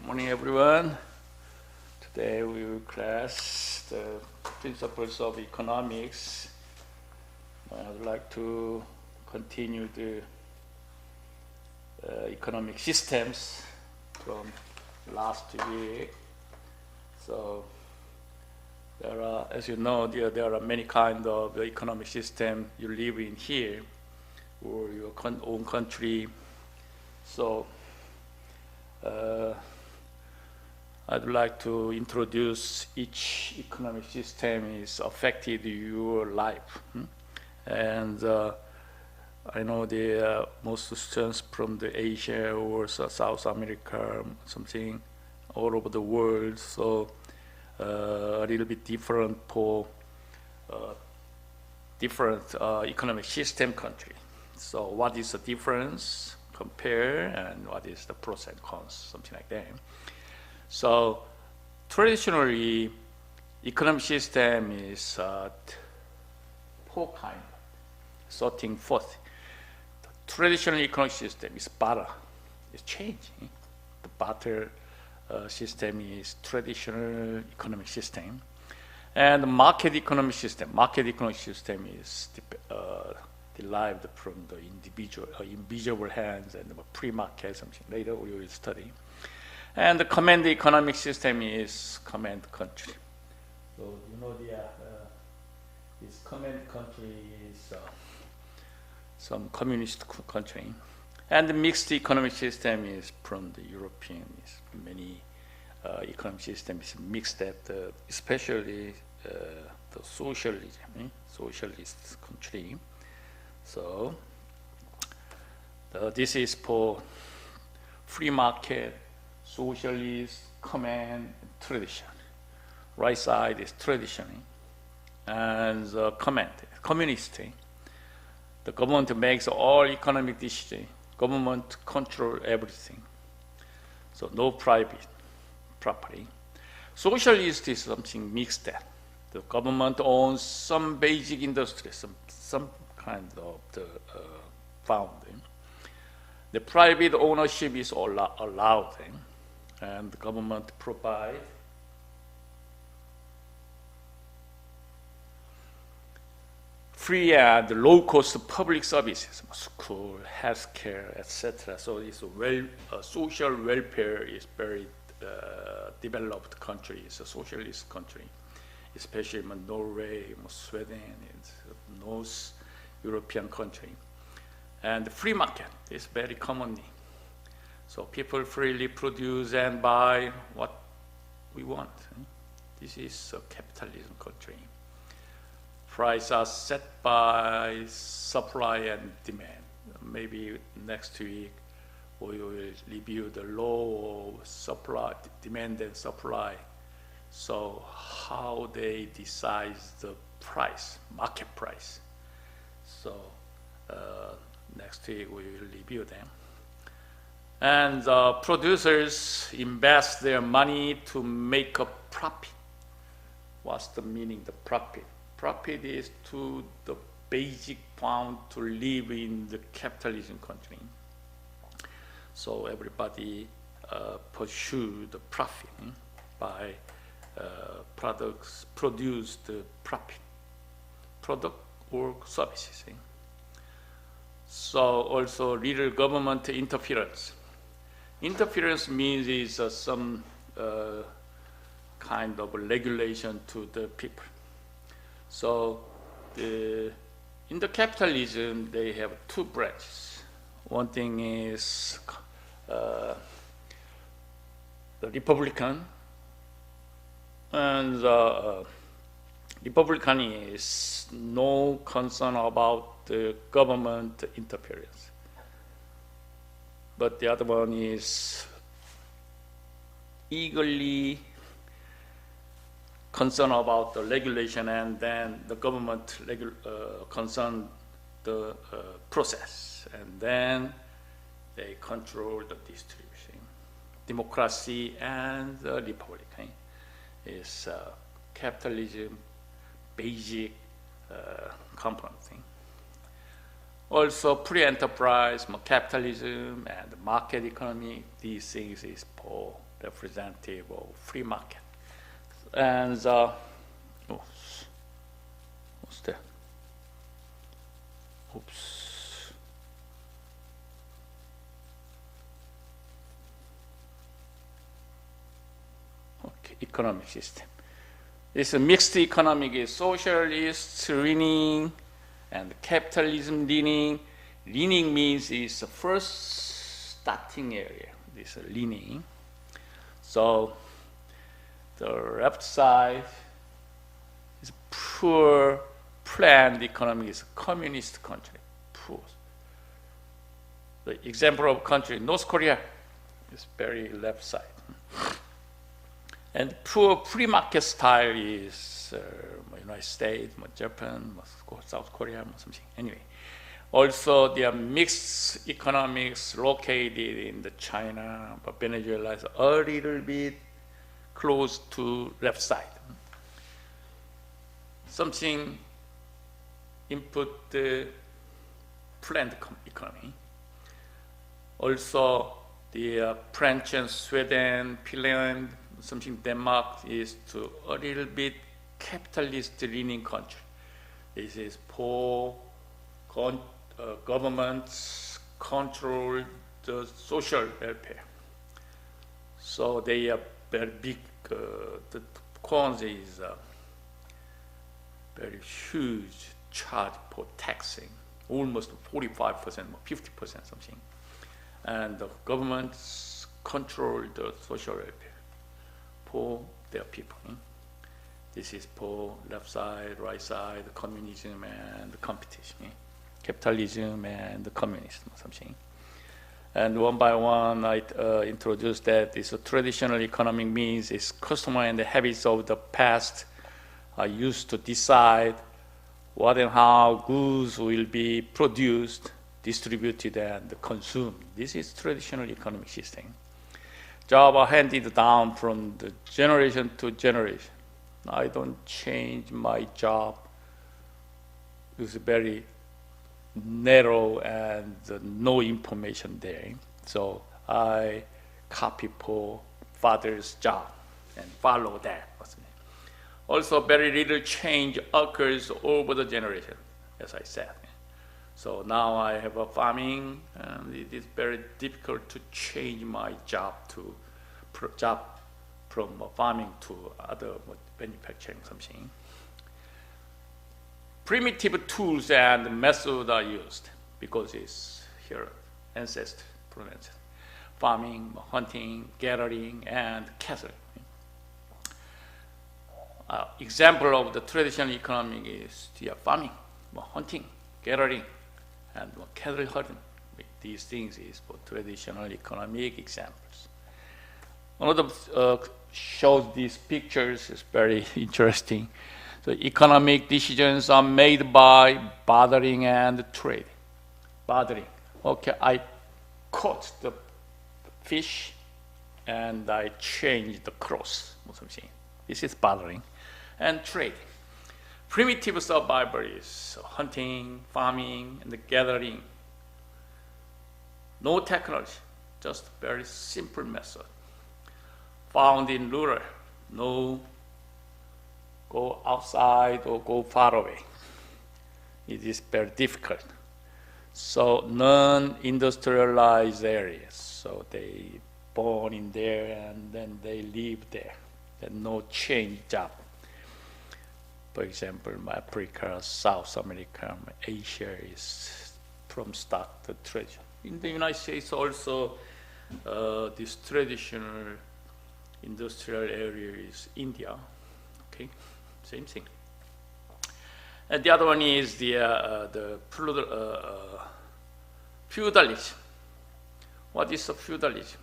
Morning, everyone. Today we will class the principles of economics. I would like to continue the economic systems from last week. So there are, as you know, there are many kinds of economic system you live in here or your own country. So I'd like to introduce each economic system is affected your life. And I know the most students from the Asia or South America, something all over the world. So a little bit different for different economic system country. So what is the difference? Compare, and what is the pros and cons, something like that. So traditionally, economic system is four kind, 13, 14. The traditional economic system is barter. It's changing. The barter system is traditional economic system. And the market economic system is derived from the invisible hands and the pre-market, something later we will study. And the command economic system is command country. So you know this command country is some communist country. And the mixed economic system is from the European. Many economic systems mixed that, especially the socialist country. So this is for free market, socialist, command, tradition. Right side is tradition, and the command, communist. The government makes all economic decisions. Government control everything. So no private property. Socialist is something mixed. The government owns some basic industry, some kind of the founding. The private ownership is allowed, and the government provide free and low-cost public services, school, healthcare, etc. So it's social welfare is very developed country. It's a socialist country, especially Norway, Sweden, it's North European country. And the free market is very commonly. So people freely produce and buy what we want. This is a capitalism country. Prices are set by supply and demand. Maybe next week we will review the law of supply, demand and supply. So how they decide the price, market price. So next week we will review them. And producers invest their money to make a profit. What's the meaning of profit? Profit is to the basic found to live in the capitalism country. So everybody pursue the profit by products produce the profit, product or services. So also little government interference. Interference means is some kind of regulation to the people. So in the capitalism, they have two branches. One thing is the Republican, and the Republican is no concern about the government interference. But the other one is eagerly concerned about the regulation, and then the government concern the process, and then they control the distribution. Democracy and the Republican is capitalism basic component thing. Also, free enterprise, capitalism, and market economy, these things is for representative of free market. And what's that? Oops. Okay, economic system. This mixed economic is socialist leaning and capitalism leaning. Leaning means is the first starting area, this leaning. So the left side is poor planned economy, is communist country, poor. The example of country, North Korea, is very left side. And poor free market style is United States, Japan, South Korea, something. Anyway, also there are mixed economics located in the China, but Venezuela is a little bit close to left side. Something input the planned economy. Also, the French and Sweden, Finland, something Denmark is to a little bit capitalist leaning country. This is poor governments control the social welfare. So they are very big. The cons is very huge charge for taxing, almost 45%, 50% something. And the governments control the social welfare for their people. This is for left side, right side, communism and the competition. Capitalism and the communism, something. And one by one, I introduced that this traditional economic means is customer and the habits of the past are used to decide what and how goods will be produced, distributed, and consumed. This is traditional economic system. Jobs are handed down from the generation to generation. I don't change my job. It's very narrow and no information there. So I copy for father's job and follow that. Also, very little change occurs over the generation, as I said. So now I have a farming, and it is very difficult to change my job from farming to other manufacturing something. Primitive tools and methods are used because it's here, ancestor, farming, hunting, gathering, and cattle. Example of the traditional economy is the farming, hunting, gathering, and cattle herding. These things is for traditional economic examples. Another shows these pictures is very interesting. So economic decisions are made by bartering and trade. Bartering. Okay, I caught the fish and I changed the cross or something. This is bartering. And trade. Primitive survival is hunting, farming, and gathering. No technology, just very simple method. Found in rural, no go outside or go far away. It is very difficult. So non-industrialized areas, so they born in there and then they live there. And no change job. For example, Africa, South America, Asia is from start to tradition. In the United States also, this traditional industrial area is India. Okay, same thing. And the other one is the feudalism. What is the feudalism?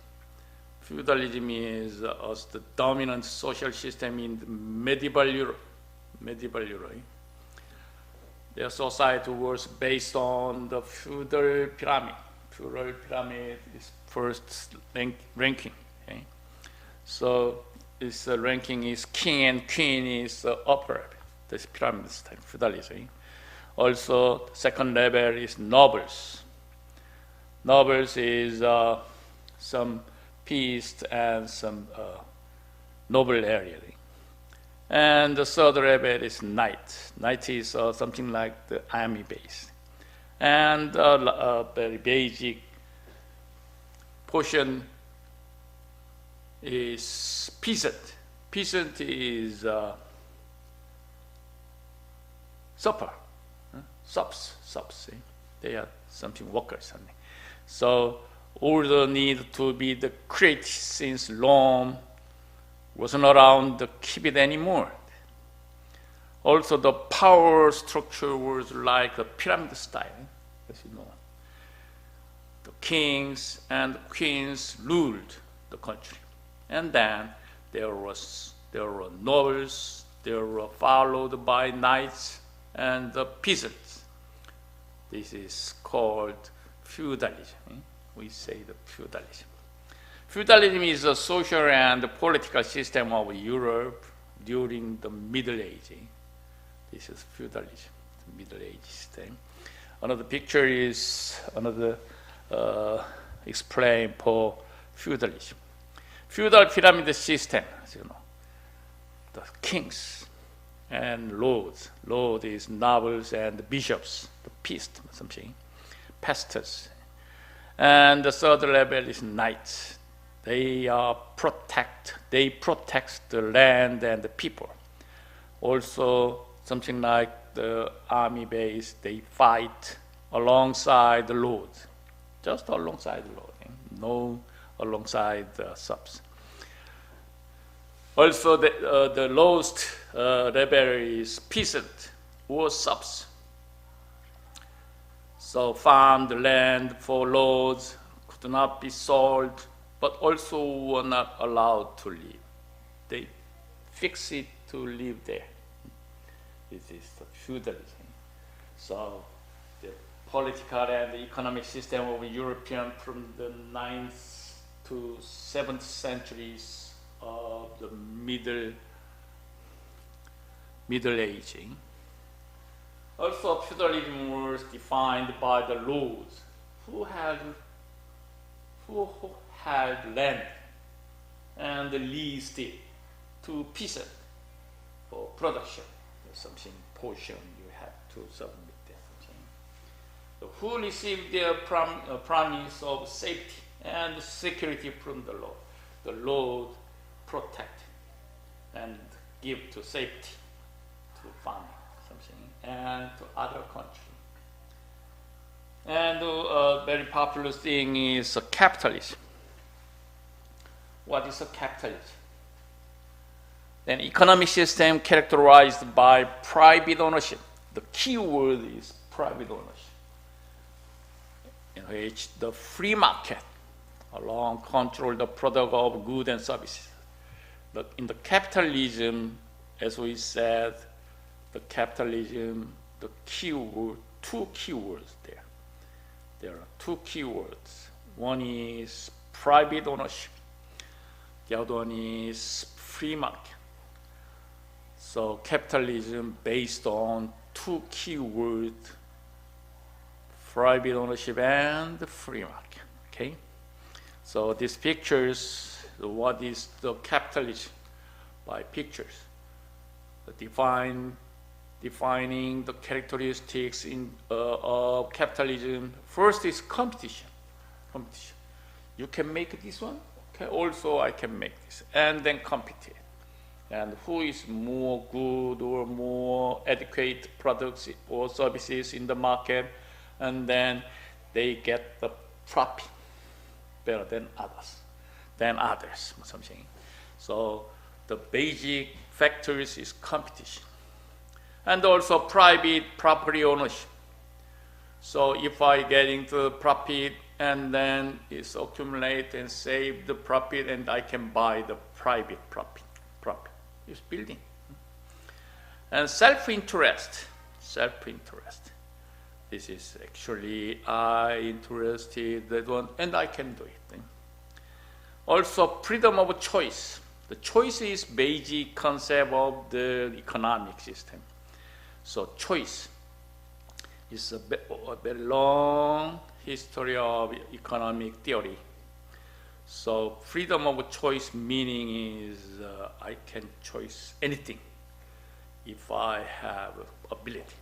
Feudalism is the dominant social system in the medieval Europe. Their society was based on the feudal pyramid. Feudal pyramid is first ranking. Okay? So this ranking is king and queen is upper. This pyramid type feudalism. Also, second level is nobles. Nobles is some peace, and some noble area. And the third level is knight. Knight is something like the army base. And a very basic portion is peasant. Peasant is supper, subs. They are something workers. So order need to be the created since Rome wasn't around to keep it anymore. Also, the power structure was like a pyramid style, as you know. The kings and queens ruled the country, and then there were nobles. They were followed by knights and the peasants. This is called feudalism. We say the feudalism. Feudalism is a social and political system of Europe during the Middle Age. This is feudalism, the Middle Age system. Another picture is another explain for feudalism. Feudal pyramid system, as you know, the kings and lords. Lord is nobles and bishops, the priest, something, pastors. And the third level is knights. They protect the land and the people. Also, something like the army base, they fight alongside the Lord, just alongside the Lord, no alongside the subs. Also, the lowest level is peasant or subs. So farmed land for lords could not be sold, but also were not allowed to live. They fix it to live there. This is the feudalism. So the political and economic system of European from the 9th to 7th centuries of the Middle Age. Also, feudalism was defined by the lords who had land and leased it to peasants for production. There's something portion you have to submit there. So who received their promise of safety and security from the Lord? The Lord protect and give to safety to farming something and to other country. And a very popular thing is capitalism. What is a capitalism? An economic system characterized by private ownership. The key word is private ownership, in which the free market alone control the product of goods and services. But in the capitalism, as we said, the capitalism, the keyword, two keywords there. There are two keywords. One is private ownership. The other one is free market. So capitalism based on two keywords, private ownership and the free market. Okay. So these pictures, what is the capitalism by pictures? Defining the characteristics of capitalism. First is competition. You can make this one. Okay. Also, I can make this, and then compete. And who is more good or more adequate products or services in the market, and then they get the profit better than others, something. So the basic factors is competition. And also private property ownership. So if I get into profit and then it's accumulate and save the profit, and I can buy the private profit. It's building. And self-interest. This is actually I interested that one, and I can do it. Also freedom of choice. The choice is basic concept of the economic system. So choice is a very long history of economic theory. So freedom of choice meaning is I can choose anything if I have ability.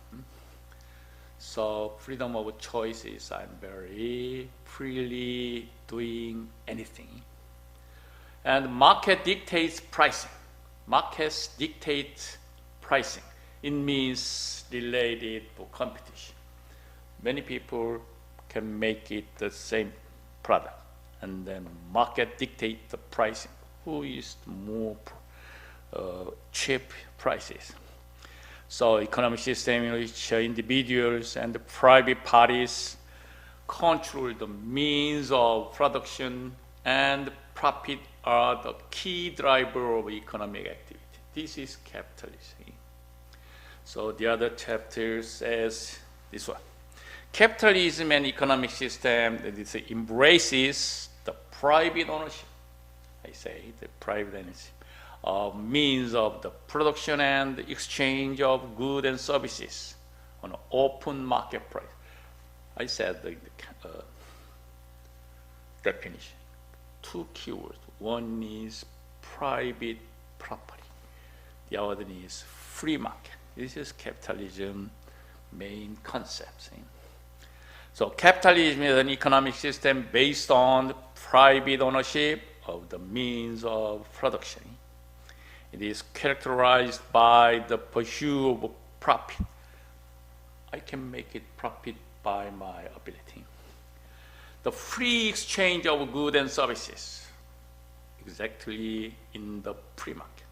So freedom of choice is I'm very freely doing anything. And market dictates pricing. Markets dictate pricing. It means related to competition. Many people can make it the same product, and then market dictate the pricing. Who is more cheap prices? So economic system in which individuals and private parties control the means of production and profit are the key driver of economic activity. This is capitalism. So the other chapter says this one. Capitalism and economic system that embraces the private ownership. I say the private ownership of means of the production and exchange of goods and services on an open market price. I said the definition. Two keywords. One is private property. The other is free market. This is capitalism main concept. So capitalism is an economic system based on private ownership of the means of production. It is characterized by the pursuit of profit. I can make it profit by my ability. The free exchange of goods and services, exactly in the free market.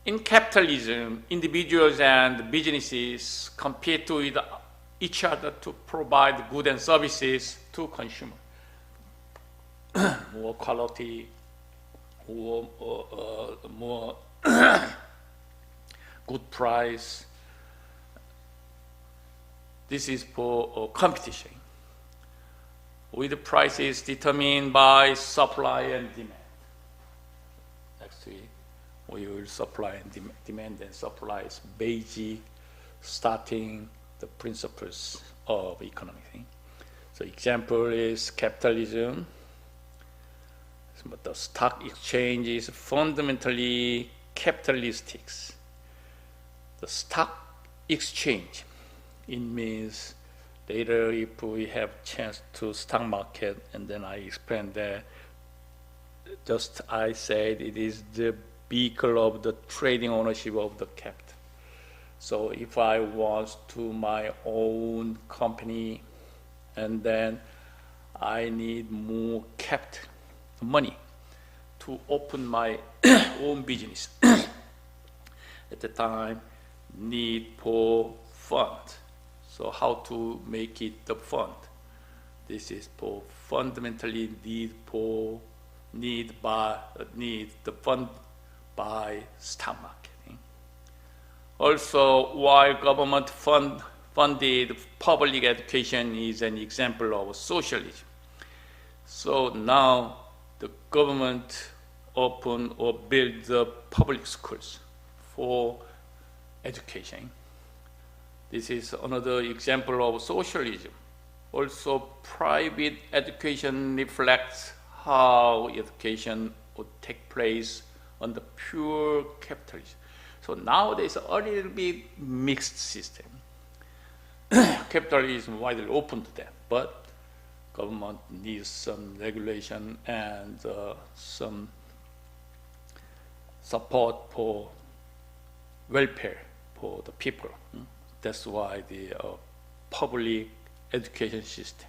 In capitalism, individuals and businesses compete with each other to provide goods and services to consumers. More quality, more good price. This is for competition. With prices determined by supply and demand. Actually, we will supply and demand and supply is basic starting the principles of economic thing. So example is capitalism. But the stock exchange is fundamentally capitalistic. The stock exchange, it means later if we have chance to stock market, and then I explain that, just I said it is the vehicle of the trading ownership of the capital. So if I want to my own company, and then I need more capital, money, to open my own business. At the time, need for fund. So how to make it the fund? This is for fundamentally need the fund by stock market. Also, while government funded public education is an example of socialism. So now the government open or build the public schools for education. This is another example of socialism. Also, private education reflects how education would take place on the pure capitalism. So nowadays, a little bit mixed system. Capitalism widely open to that, but government needs some regulation and some support for welfare for the people. That's why the public education system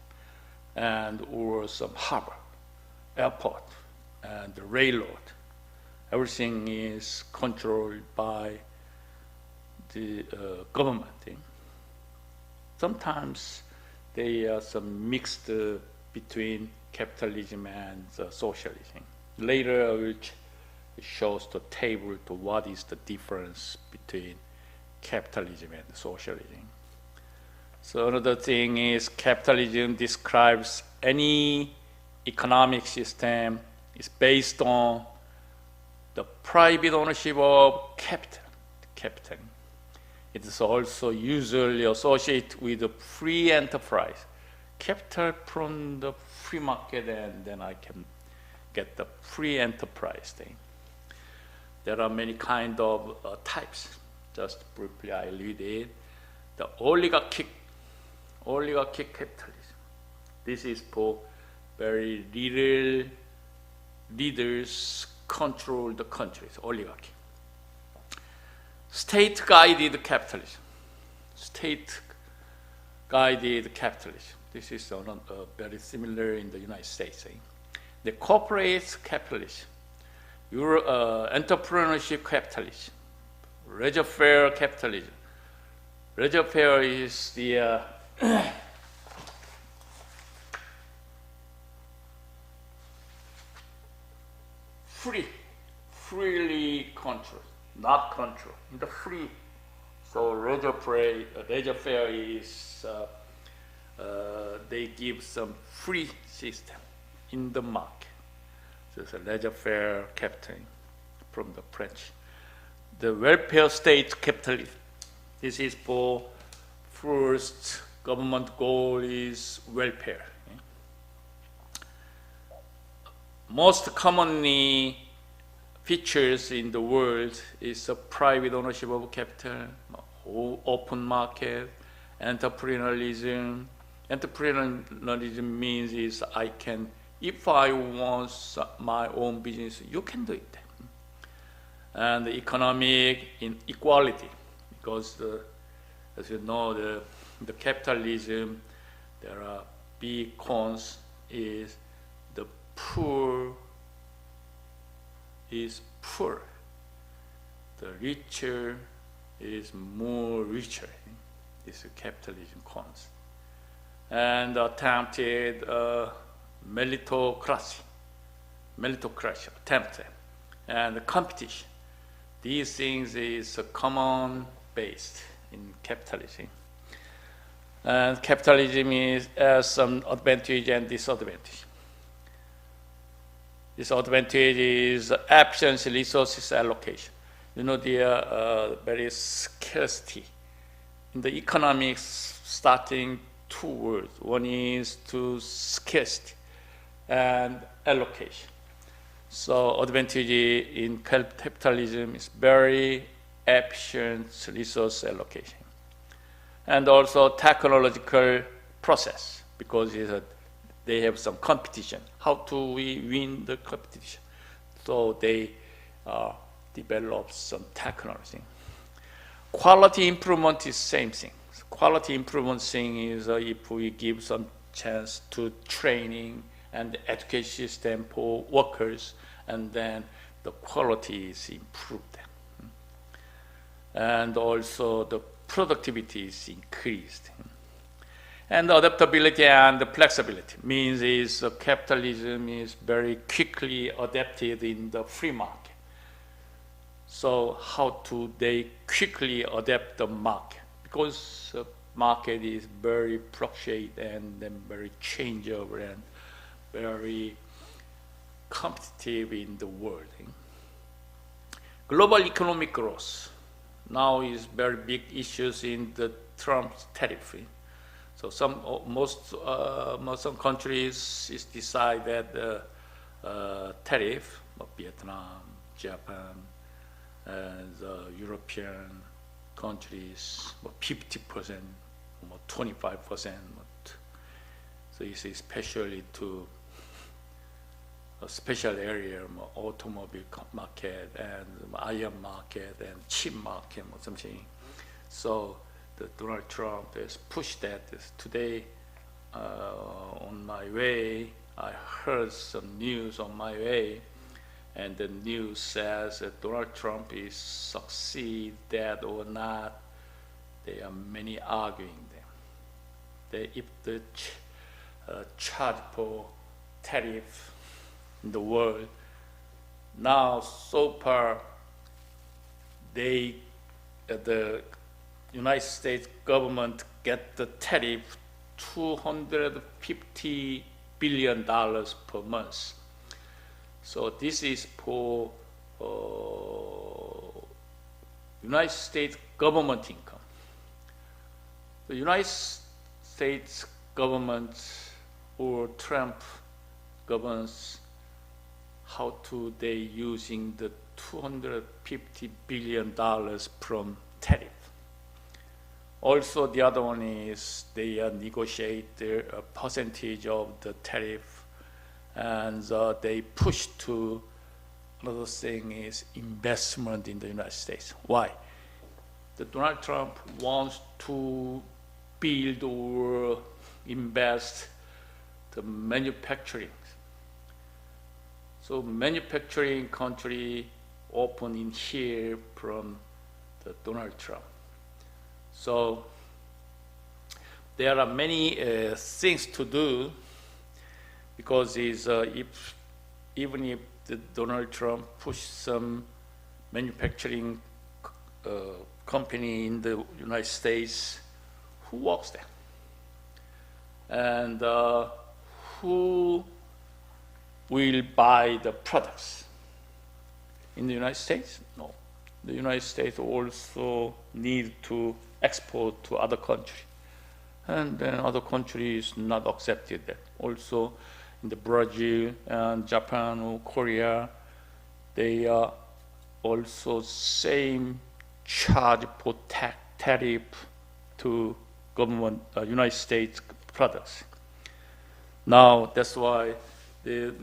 and or some harbor, airport, and the railroad. Everything is controlled by the government. Sometimes there are some mixed between capitalism and socialism. Later I will show the table to what is the difference between capitalism and socialism. So another thing is capitalism describes any economic system is based on the private ownership of capital. It is also usually associated with a free enterprise. capital from the free market, and then I can get the free enterprise thing. There are many kind of types. Just briefly, I read it. The oligarchic capitalism. This is for very little leaders control the countries, oligarchy. State-guided capitalism. State-guided capitalism. This is very similar in the United States. The corporate capitalism, entrepreneurship capitalism, laissez-faire capitalism. Laissez-faire is the freely control, not control, the free. So laissez-faire is they give some free system in the market. So it's a laissez-faire capitalism from the French. The welfare state capitalism. This is for first government goal is welfare. Most commonly features in the world is a private ownership of capital, open market, entrepreneurialism. Entrepreneurialism means is I can, if I want my own business, you can do it. And the economic inequality, because as you know, the capitalism, there are big cons is the poor is poor. The richer is more richer. This is capitalism cons. And attempted meritocracy attempted, and competition. These things is a common based in capitalism. And capitalism has some advantage and disadvantage. Disadvantage is efficient resources allocation. You know, the very scarcity. In the economics, starting two words. One is to scarcity and allocation. So advantage in capitalism is very efficient resource allocation. And also technological process, because they have some competition. How do we win the competition? So they develop some technology. Quality improvement is same thing. Quality improvement thing is if we give some chance to training and education system for workers, and then the quality is improved. And also the productivity is increased. And adaptability and flexibility means is capitalism is very quickly adapted in the free market. So how do they quickly adapt the market? Because the market is very fluctuate and then very changeable and very competitive in the world. Global economic growth now is very big issues in the Trump's tariff. So some countries is decide that the tariff, Vietnam, Japan, and the European countries, 50%, 25%. So it's especially to a special area, automobile market and iron market and chip market or something. So Donald Trump has pushed that. Today, on my way, I heard some news on my way, and the news says that Donald Trump is succeed that or not. There are many arguing them. If the charge for tariff in the world now so far, the United States government get the tariff $250 billion per month. So this is for United States government income. The United States governments or Trump governments, how to they using the $250 billion from tariff. Also, the other one is they negotiate their percentage of the tariff, and they push to another thing is investment in the United States. Why? The Donald Trump wants to build or invest the manufacturing. So manufacturing country open in here from the Donald Trump. So there are many things to do, because even if the Donald Trump push some manufacturing company in the United States, who works there? And who will buy the products? In the United States? No. The United States also need to export to other countries. And then other countries not accepted that. Also in the Brazil and Japan or Korea, they are also same charge for tariff to government United States products. Now that's why the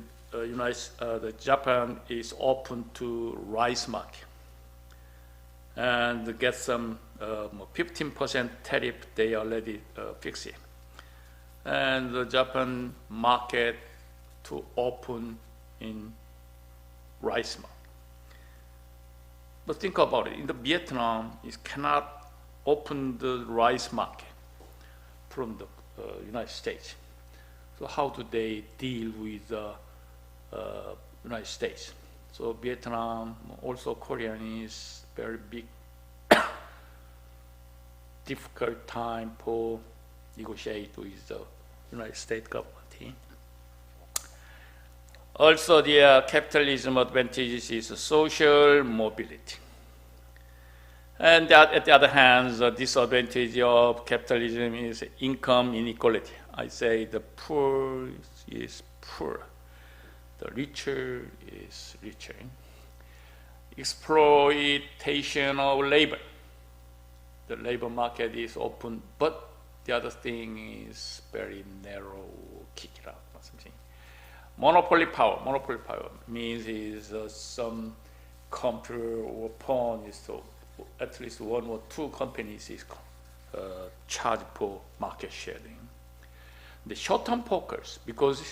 Japan is open to rice market and get some 15% tariff. They already fix it, and the Japan market to open in rice market. But think about it. In the Vietnam, it cannot open the rice market from the United States. So how do they deal with the United States? So Vietnam, also Korean, is very big, difficult time for negotiate with the United States government. Also, the capitalism advantages is social mobility. And at the other hand, the disadvantage of capitalism is income inequality. I say the poor is poor, the richer is richer. Exploitation of labor. The labor market is open, but the other thing is very narrow, kick it out or something. Monopoly power. Monopoly power means is some computer or phone is so at least one or two companies is charge for market sharing. The short-term focus, because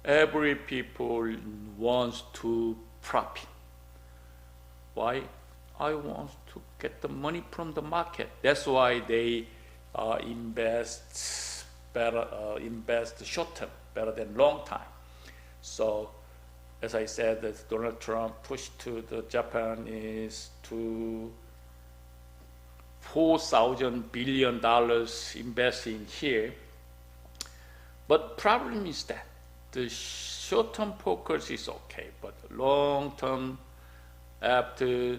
every people wants to profit. Why? I want to get the money from the market. That's why they invest short-term better than long-time. So, as I said, that Donald Trump pushed to the Japan is to $4,000 billion invest in here. But problem is that the short-term focus is okay, but long-term, after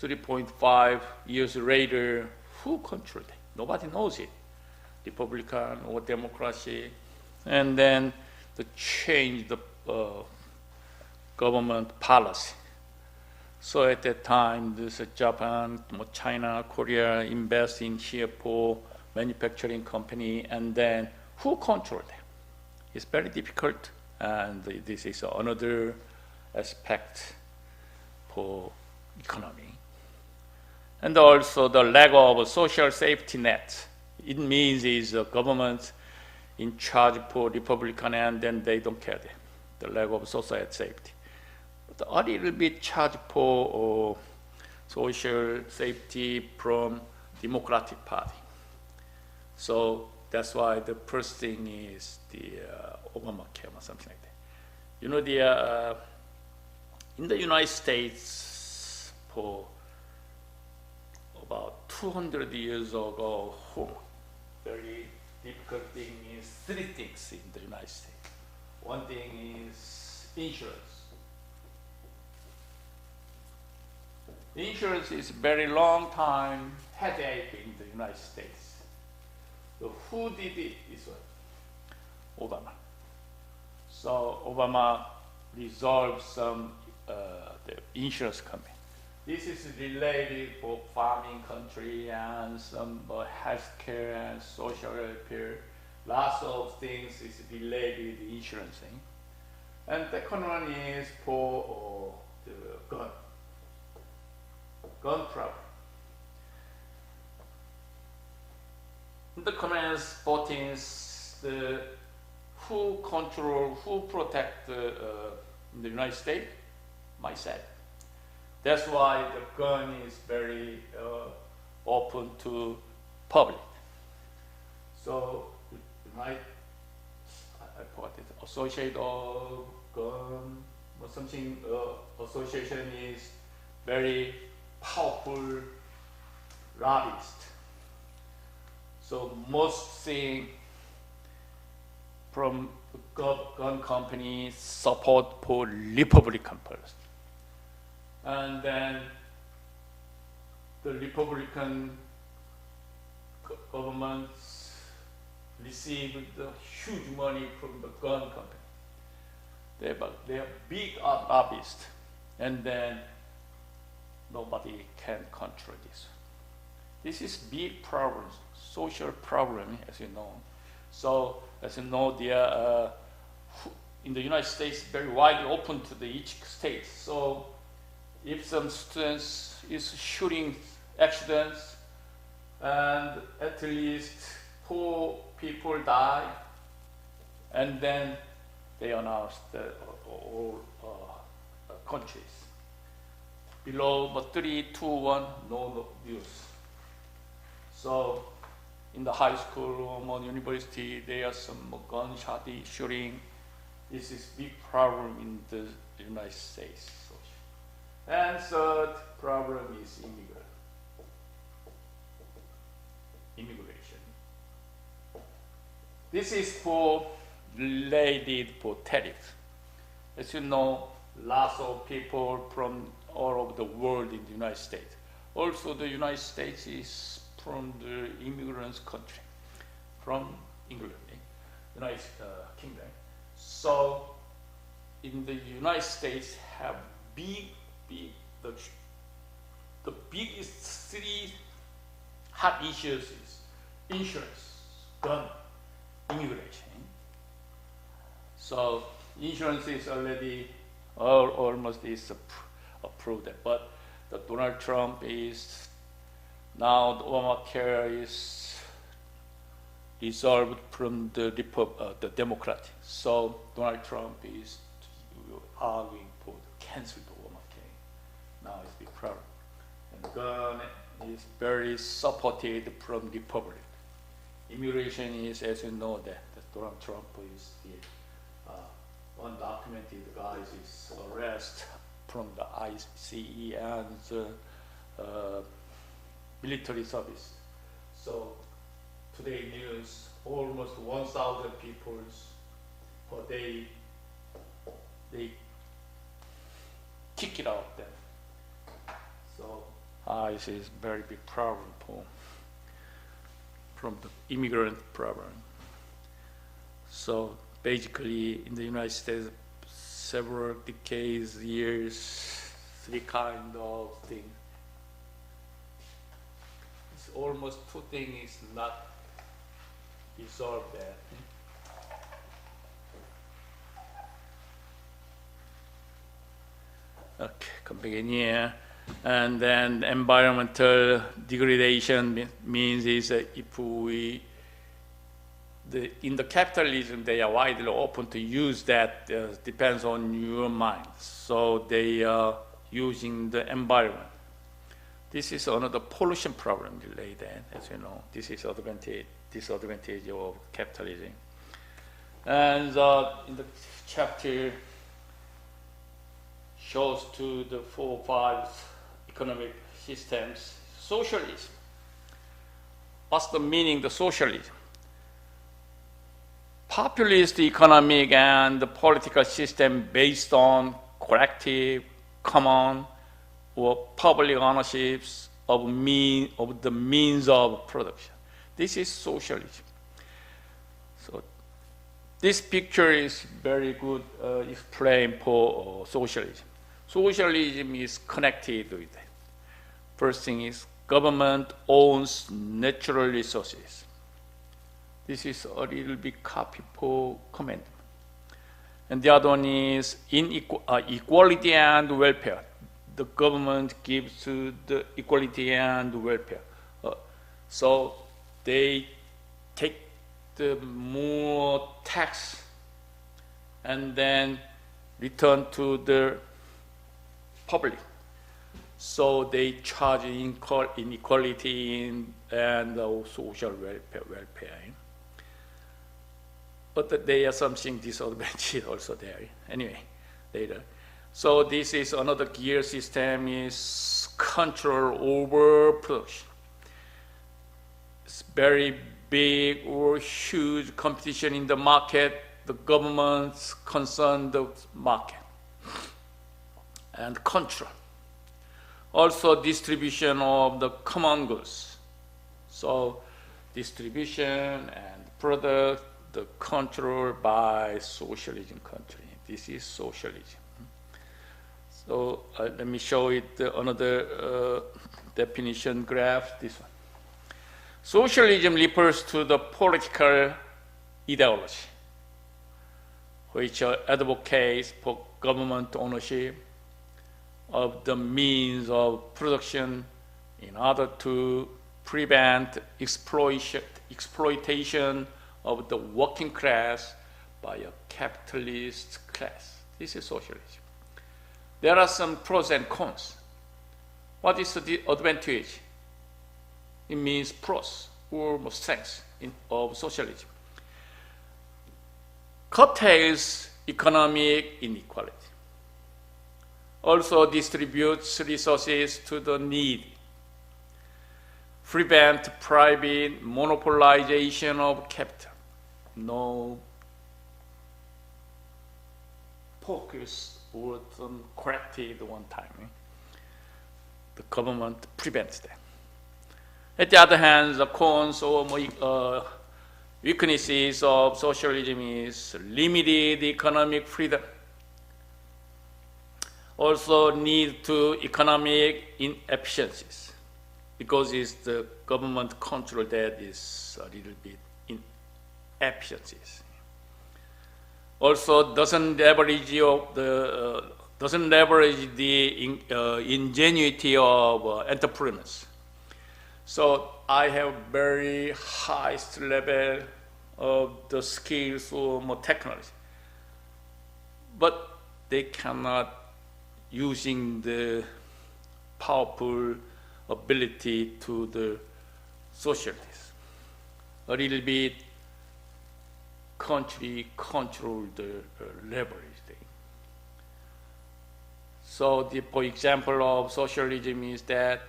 3.5 years later, who controls it? Nobody knows it. Republican or Democracy, and then to change the government policy. So at that time, this Japan, China, Korea invest in here for manufacturing company, and then who control them? It's very difficult, and this is another aspect for economy. And also the lack of a social safety net. It means is the government in charge for Republican, and then they don't care the lack of social safety. But a little bit charge for social safety from Democratic Party. So that's why the first thing is the Obamacare or something like that. You know, in the United States, for about 200 years ago, very difficult thing is three things in the United States. One thing is insurance. Insurance is very long time headache in the United States. So who did it? This one, Obama. So Obama resolved some the insurance company. This is related for farming country and some healthcare and social welfare. Lots of things is related to insurance thing. And the second one is for the gun problem. The comments, 14th, the who control, who protect in the United States? Myself. That's why the gun is very open to public. So I put it, associate of gun or something, association is very powerful lobbyist. So most thing from gun companies support for Republican policy. And then the Republican governments received the huge money from the gun company. They are big lobbyists, and then nobody can control this. This is big problem, social problem, as you know. So, as you know, in the United States, very widely open to each state. So, if some students is shooting accidents, and at least 4 people die, and then they announce that all countries. Below 3, 2, 1, no news. So in the high school or university, there are some gunshot shooting. This is big problem in the United States. And third problem is immigration. This is related for tariffs. As you know, lots of people from all over the world in the United States. Also, the United States is from the immigrants country, from England, United Kingdom. So, in the United States, have the biggest 3 hot issues is insurance, gun, immigration. So insurance is already almost is approved, but the Donald Trump is now the Obamacare is resolved from the Democrat. So Donald Trump is arguing for cancel the Obamacare. Now it's big problem. And gun is very supported from the public. Immigration is, as you know, that Donald Trump is the undocumented guys is arrested from the ICE and the military service. So today news, almost 1,000 people per day, they kick it out of them. So ICE is very big problem from the immigrant problem. So basically in the United States, several decades, years, 3 kind of things. It's almost 2 things is not resolved there. Okay, come back in here. And then environmental degradation means is if we, in the capitalism, they are widely open to use that, depends on your mind. So they are using the environment. This is another pollution problem related, as you know. This is disadvantage of capitalism. And in the chapter shows to the 4 or 5 economic systems, socialism. What's the meaning of socialism? Populist economic and the political system based on collective, common, or public ownerships of the means of production. This is socialism. So this picture is very good explain for socialism. Socialism is connected with it. First thing is government owns natural resources. This is a little bit copy for command. And the other one is equality and welfare. The government gives to the equality and welfare. So they take the more tax and then return to the public. So they charge inequality and social welfare. But there are something disadvantages also there. Anyway, later. So this is another gear system is control over production. It's very big or huge competition in the market. The government's concern the market and control. Also distribution of the common goods. So distribution and product, the control by socialism country. This is socialism. So let me show it another definition graph, this one. Socialism refers to the political ideology which advocates for government ownership of the means of production in order to prevent exploitation of the working class by a capitalist class. This is socialism. There are some pros and cons. What is the advantage? It means pros or strengths of socialism. Curtails economic inequality. Also distributes resources to the needy. Prevent private monopolization of capital. No focus or corrected one time. The government prevents that. At the other hand, the cons or weaknesses of socialism is limited economic freedom. Also need to economic inefficiencies because it's the government control that is a little bit inefficiencies. Also doesn't leverage the ingenuity of entrepreneurs. So I have very highest level of the skills or more technology, but they cannot using the powerful ability to the socialists. A little bit country control the leverage thing. So for example of socialism is that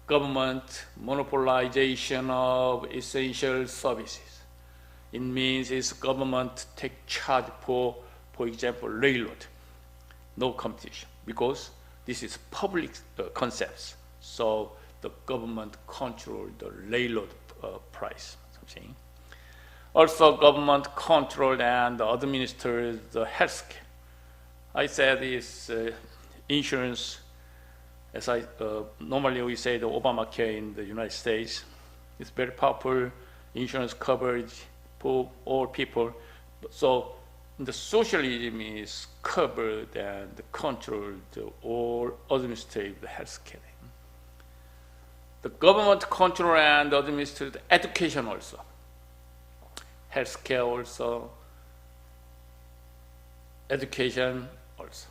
government monopolization of essential services. It means it's government take charge for example, railroad. No competition because this is public concepts. So the government control the railroad price. Something. Also, government control and administers the healthcare. I said is insurance. As normally we say the Obamacare in the United States. It's very powerful insurance coverage for all people. So the socialism is covered and controlled all administrative health care. The government control and administrative education also. Healthcare also. Education also.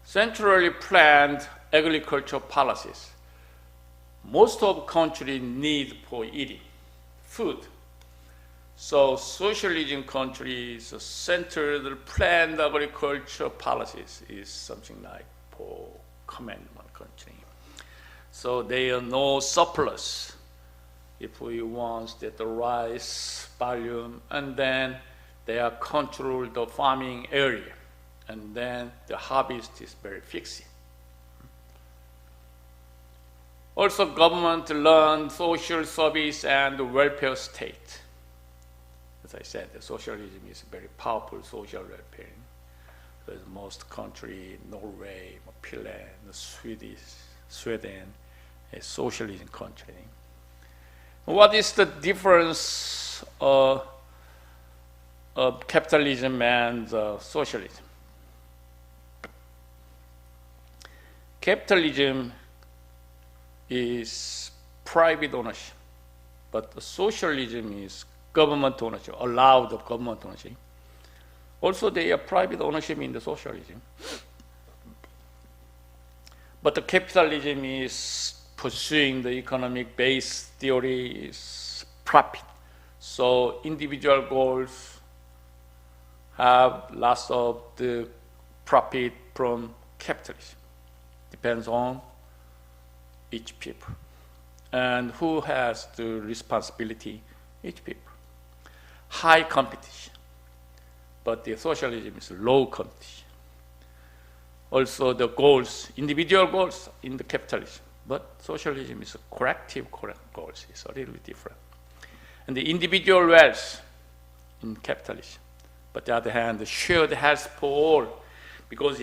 Centrally planned agricultural policies. Most of countries need for eating food. So socialism countries, central planned agricultural policies is something like for commandment country. So there are no surplus if we want that the rice volume, and then they are control the farming area, and then the harvest is very fixed. Also government learn social service and welfare state. as I said, the socialism is very powerful social welfare. There's most country, Norway, Finland, Sweden, a socialism country. What is the difference of capitalism and socialism? Capitalism is private ownership, but the socialism is government ownership, allowed of government ownership. Also, they are private ownership in the socialism. But the capitalism is pursuing the economic base theory is profit. So individual goals have lots of the profit from capitalism. Depends on each people. And who has the responsibility? Each people. High competition. But the socialism is low competition. Also the goals, individual goals in the capitalism. But socialism is a collective goals. It's a little bit different. And the individual wealth in capitalism. But on the other hand, the shared health for all, because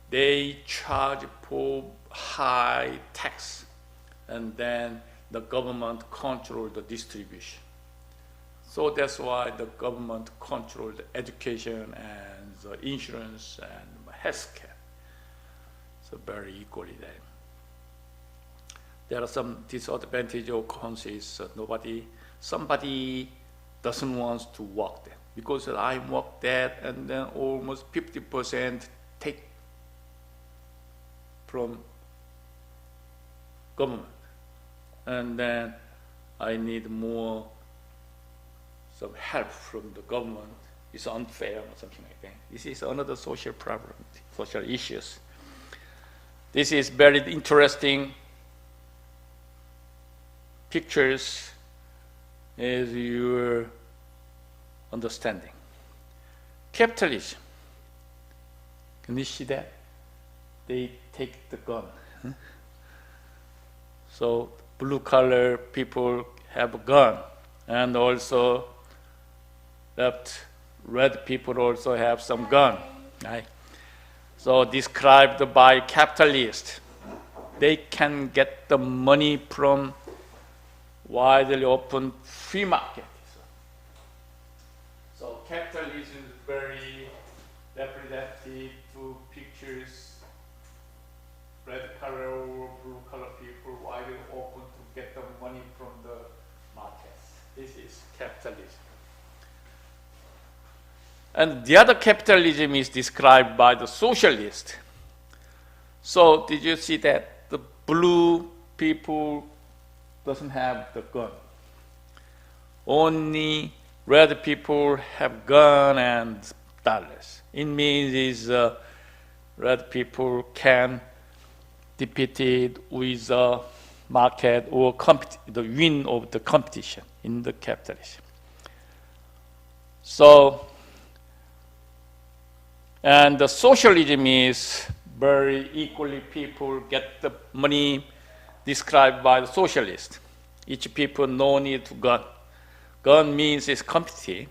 they charge for high tax, and then the government control the distribution. So that's why the government controls the education and the insurance and healthcare. So very equally there. There are some disadvantages or cons. Somebody doesn't want to work there because I work there, and then almost 50% take from government, and then I need more some help from the government. It's unfair or something like that. This is another social problem, social issues. This is very interesting pictures as your understanding. Capitalism. Can you see that? They take the gun. So blue collar people have a gun, and also red people also have some gun. Right? So described by capitalists, they can get the money from widely open free market. So capitalism is very representative to pictures, red color or blue color people widely open to get the money from the markets. This is capitalism. And the other capitalism is described by the socialist. So did you see that the blue people doesn't have the gun? Only red people have gun and dollars. It means red people can defeat it with the market or the win of the competition in the capitalism. So, and the socialism is very equally people get the money described by the socialist. Each people no need to gun. Gun means it's competitive.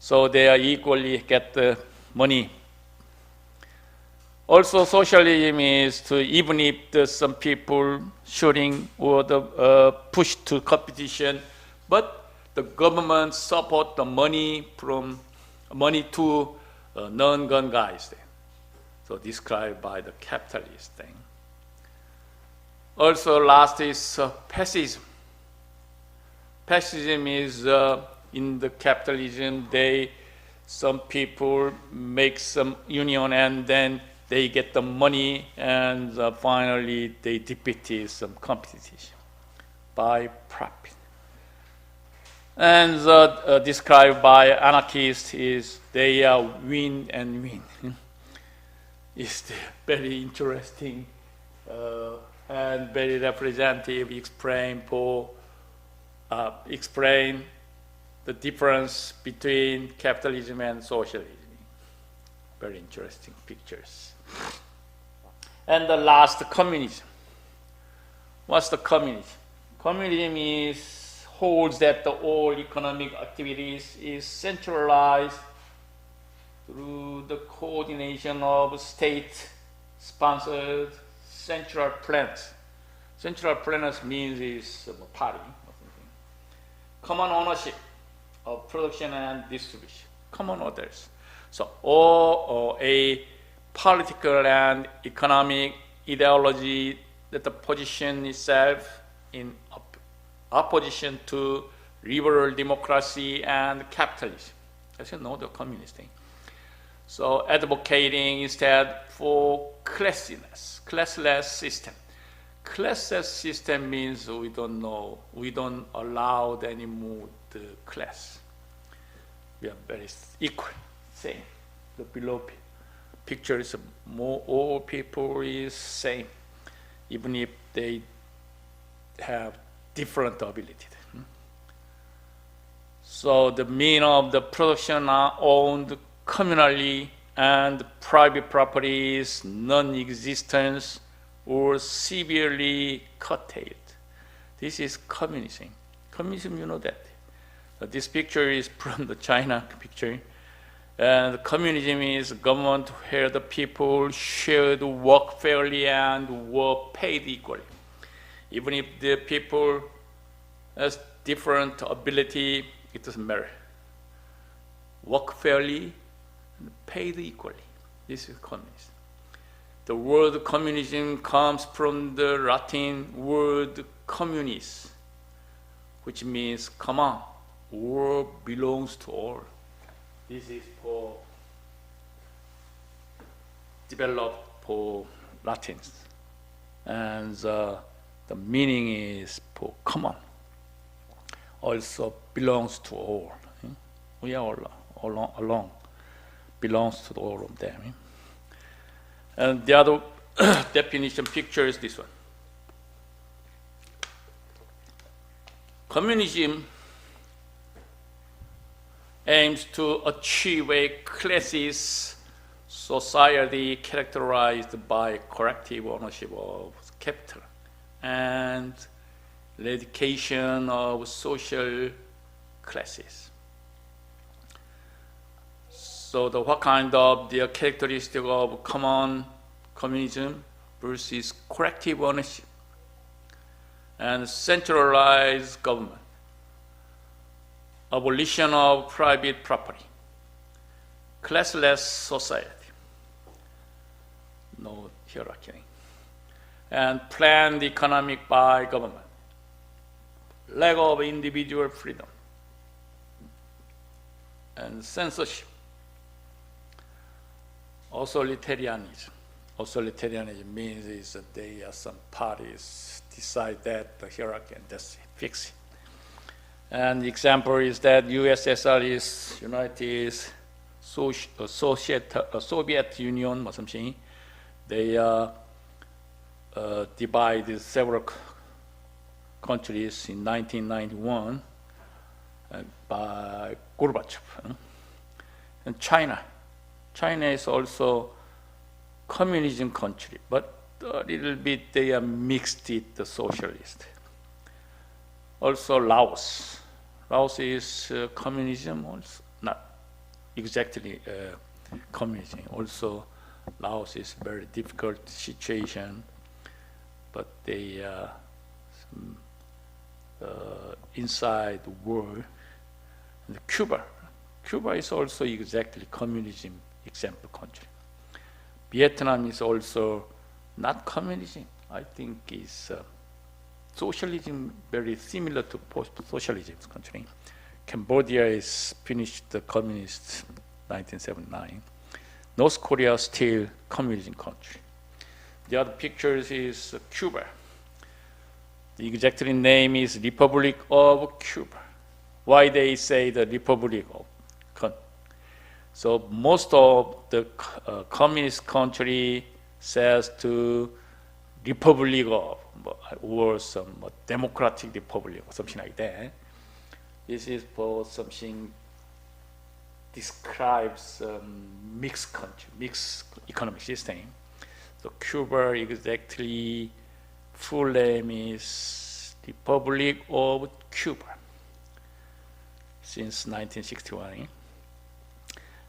So they are equally get the money. Also socialism is to, even if there's some people shooting or the push to competition, but the government support the money to non-gun guys there. So described by the capitalist thing. Also last is fascism. Fascism is in the capitalism, some people make some union and then they get the money, and finally they defeat some competition by profit. And described by anarchists is they win and win. It's very interesting and very representative explain the difference between capitalism and socialism. Very interesting pictures. And the last, communism. What's the communism? Communism is holds that the all economic activities is centralized through the coordination of state-sponsored central planners. Central planners means is party or something. Common ownership of production and distribution. Common orders. So, or a political and economic ideology that the position itself in opposition to liberal democracy and capitalism. As you know, the communist thing. So advocating instead for classless system. Classless system means we don't allow anymore the class. We are very equal, same. The below picture is more, all people is same, even if they have different ability. So the mean of the production are owned communally and private properties non-existence or severely curtailed. This is communism. Communism, you know that. This picture is from the China picture. And communism is a government where the people should work fairly and work paid equally. Even if the people has different ability, it doesn't matter. Work fairly and paid equally. This is communism. The word communism comes from the Latin word communis, which means common or belongs to all. This is for developed for Latins, and the meaning is for common. Also belongs to all. We are all along belongs to all of them. And the other definition picture is this one. Communism aims to achieve a classist society characterized by collective ownership of capital and eradication of social classes. So what kind of the characteristic of common communism versus collective ownership and centralized government, abolition of private property, classless society, no hierarchy, and planned economic by government, lack of individual freedom, and censorship, authoritarianism. Authoritarianism means is that they are some parties decide that the hierarchy and that's it, fix it. And the example is that USSR is United Soviet Union or something. They divided several countries in 1991 by Gorbachev. And China is also communism country, but a little bit they are mixed with the socialist. Also Laos is communism, also not exactly communism. Also Laos is very difficult situation, but they inside the war. And Cuba is also exactly communism example country. Vietnam is also not communism. I think is socialism very similar to post-socialism country. Cambodia is finished the communist 1979. North Korea still communism country. The other pictures is Cuba. The exact name is Republic of Cuba. Why they say the Republic of? So most of the communist country says to Republic of, or some democratic republic or something like that. This is for something describes mixed country, mixed economic system. So Cuba exactly full name is Republic of Cuba. since 1961.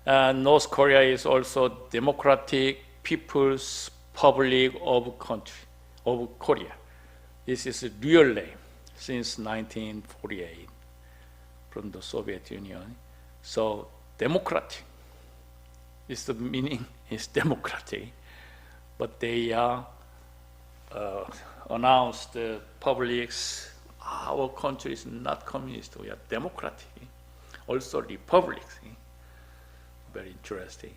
And North Korea is also Democratic People's Republic of Korea. This is a real name since 1948 from the Soviet Union. So democratic is the meaning is democratic, but they announced the publics, our country is not communist, we are democratic, also republic. Very interesting.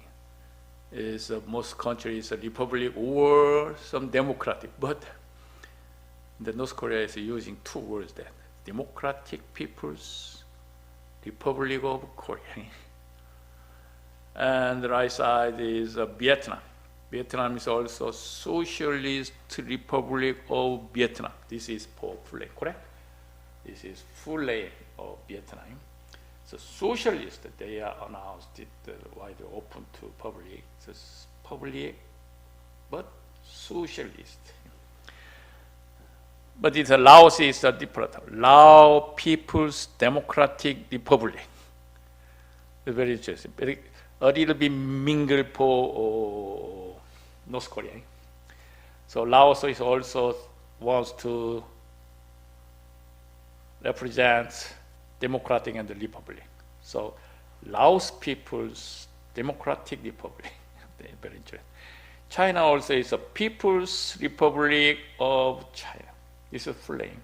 Is most countries a republic or some democratic, but the North Korea is using two words that Democratic People's Republic of Korea. And the right side is Vietnam. Vietnam is also Socialist Republic of Vietnam. This is for full name, correct? This is full name of Vietnam. So socialist, they are announced it widely open to public. So public, but socialist. But it's Laos is a different. Lao People's Democratic Republic. It's very interesting. A little bit mingled for North Korea. So Laos is also wants to represent democratic and the republic. So Laos People's Democratic Republic. Very interesting. China also is a People's Republic of China. It's a full name.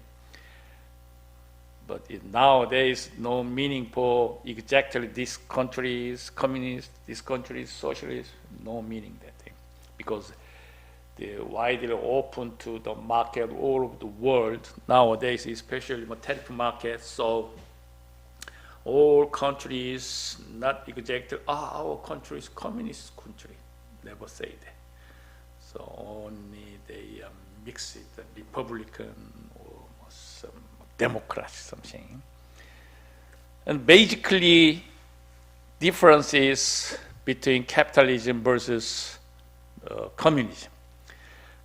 But nowadays, no meaning for exactly this country is communist, this country is socialist, no meaning that thing. Because they're widely open to the market all over the world nowadays, especially the tariff market. So all countries not exactly, our country is communist country. Never say that. So only they mix it, the Republican or some Democrat, something. And basically, differences between capitalism versus communism.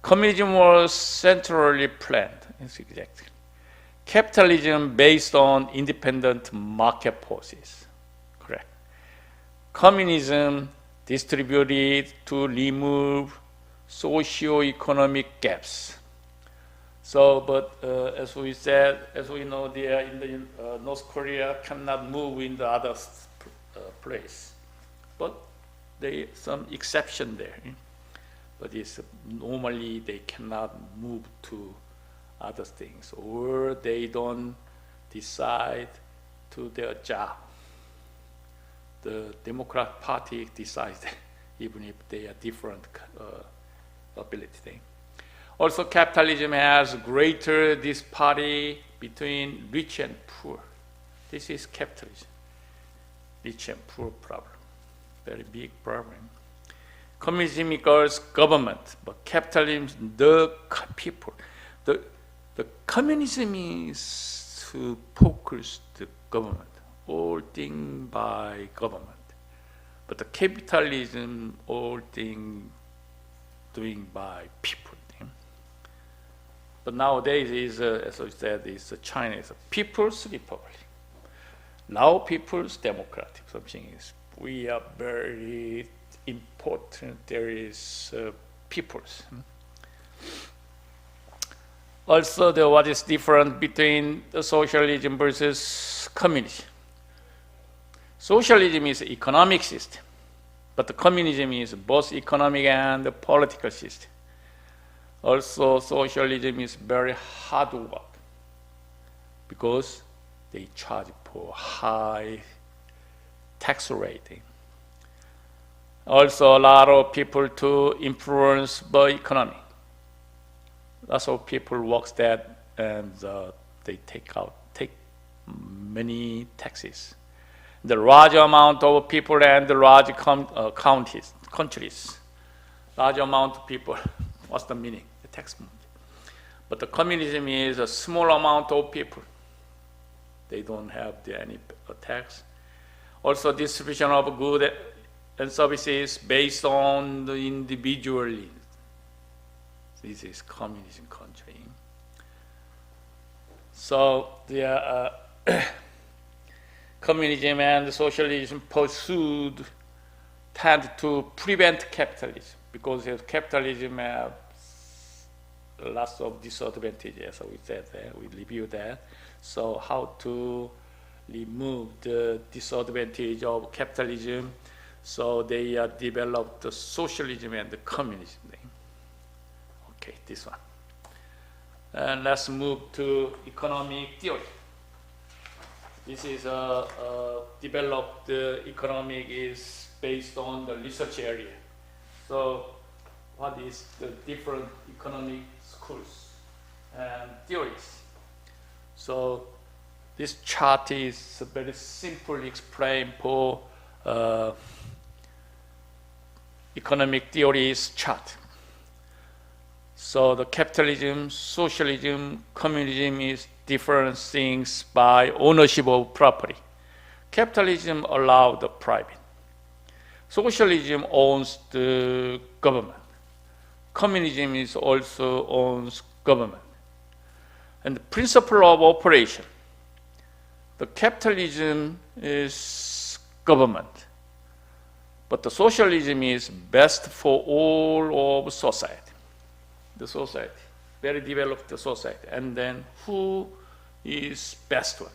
Communism was centrally planned, exactly. Capitalism based on independent market forces, correct. Communism distributed to remove socio-economic gaps. So, but as we said, as we know, they are in the North Korea cannot move in the other place. But there some exception there. But it's normally they cannot move to other things, or they don't decide to their job. The Democrat Party decides even if they are different ability thing. Also, capitalism has greater disparity between rich and poor. This is capitalism. Rich and poor problem. Very big problem. Communism equals government, but capitalism, the people. The communism is to focus the government, all things by government. But the capitalism, all things doing by people. But nowadays, is as I said, is China is a People's Republic. Lao People's Democratic. Something is we are very important. There is peoples. Also, what is different between the socialism versus communism? Socialism is an economic system, but the communism is both economic and political system. Also, socialism is very hard work because they charge for high tax rate. Also, a lot of people to influence the economy. Lots of people work that and they take many taxes. The large amount of people and the large countries, large amount of people. What's the meaning? The tax money. But the communism is a small amount of people. They don't have any tax. Also, distribution of goods and services based on the individual needs. This is communism country. So the communism and socialism pursued tend to prevent capitalism because capitalism has lots of disadvantages. So we said that, we reviewed that. So how to remove the disadvantage of capitalism? So they developed the socialism and the communism. Okay, this one. And let's move to economic theory. This is developed economic is based on the research area. So what is the different economic schools and theories? So this chart is very simply explained for economic theories chart. So the capitalism, socialism, communism is different things by ownership of property. Capitalism allows the private. Socialism owns the government. Communism is also owns government. And the principle of operation. The capitalism is government, but the socialism is best for all of society. The society, very developed society, and then who is best one,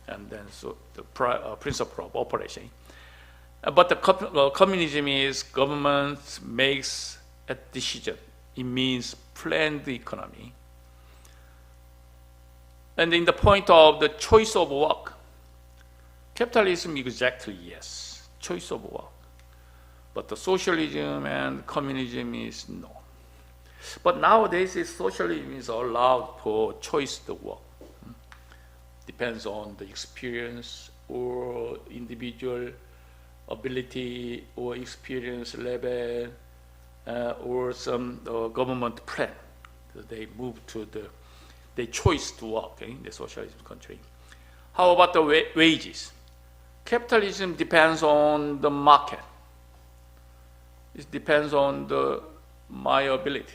and then so the principle of operation. But the communism is government makes a decision. It means planned economy. And in the point of the choice of work, capitalism exactly yes, choice of work. But the socialism and communism is no. But nowadays, socialism is allowed for choice of work. Depends on the experience or individual ability or experience level or some government plan. So they move to they choose to work in the socialism country. How about the wages? Capitalism depends on the market. It depends on my ability.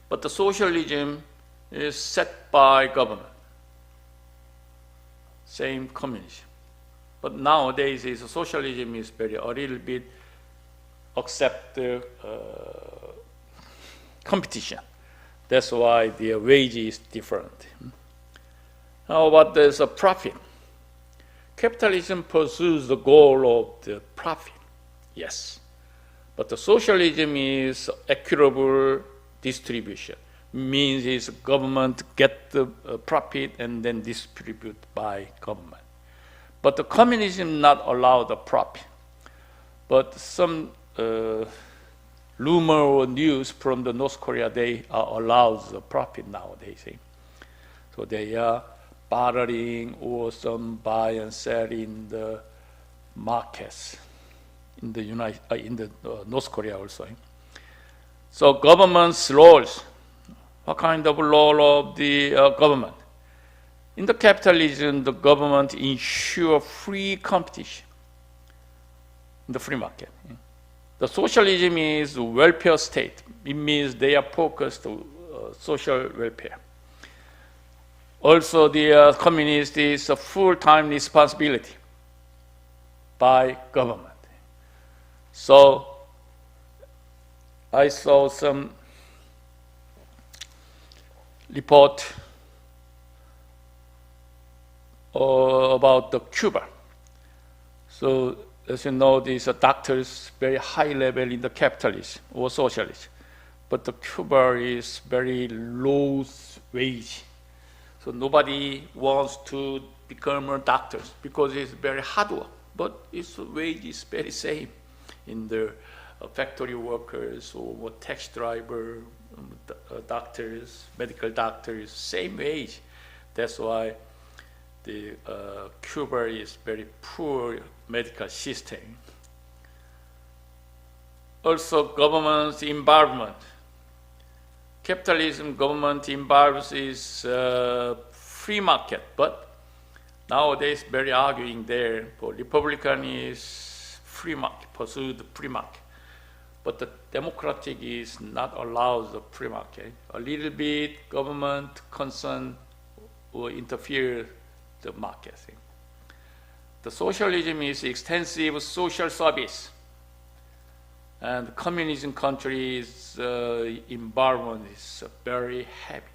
But the socialism is set by government. Same communism. But nowadays, socialism is a little bit accept the competition. That's why the wage is different. How about there's a profit? Capitalism pursues the goal of the profit. Yes. But the socialism is equitable distribution. Means is government get the profit and then distribute by government. But the communism not allow the profit. But some rumor or news from the North Korea, they allows the profit nowadays. So they are bartering or some buy and sell in the markets in the North Korea also. So government's roles. What kind of role of the government? In the capitalism, the government ensure free competition in the free market. The socialism is welfare state. It means they are focused on social welfare. Also, the communist is a full-time responsibility by government. So I saw some report about the Cuba. So as you know, these are doctors very high level in the capitalism or socialism, but the Cuba is very low wage. So nobody wants to become a doctor because it's very hard work, but its wage is very same in the factory workers or taxi driver, doctors, medical doctors, same wage. That's why the Cuba is very poor medical system. Also, government's involvement. Capitalism, government involves is free market, but nowadays very arguing there. For Republican is free market, pursue the free market. But the democratic is not allowed the free market. A little bit government concern will interfere the market thing. The socialism is extensive social service, and communism countries' environment is very heavy.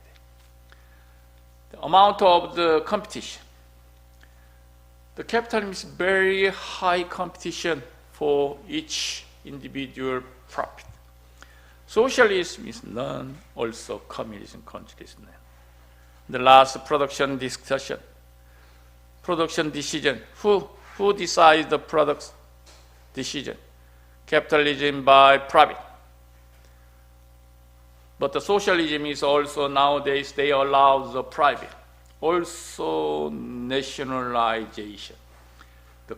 The amount of the competition. The capitalism is very high competition for each individual profit. Socialism is none, also communism countries none. The last production discussion. Production decision. Who decides the product decision? Capitalism by profit. But the socialism is also nowadays they allow the private. Also nationalization. The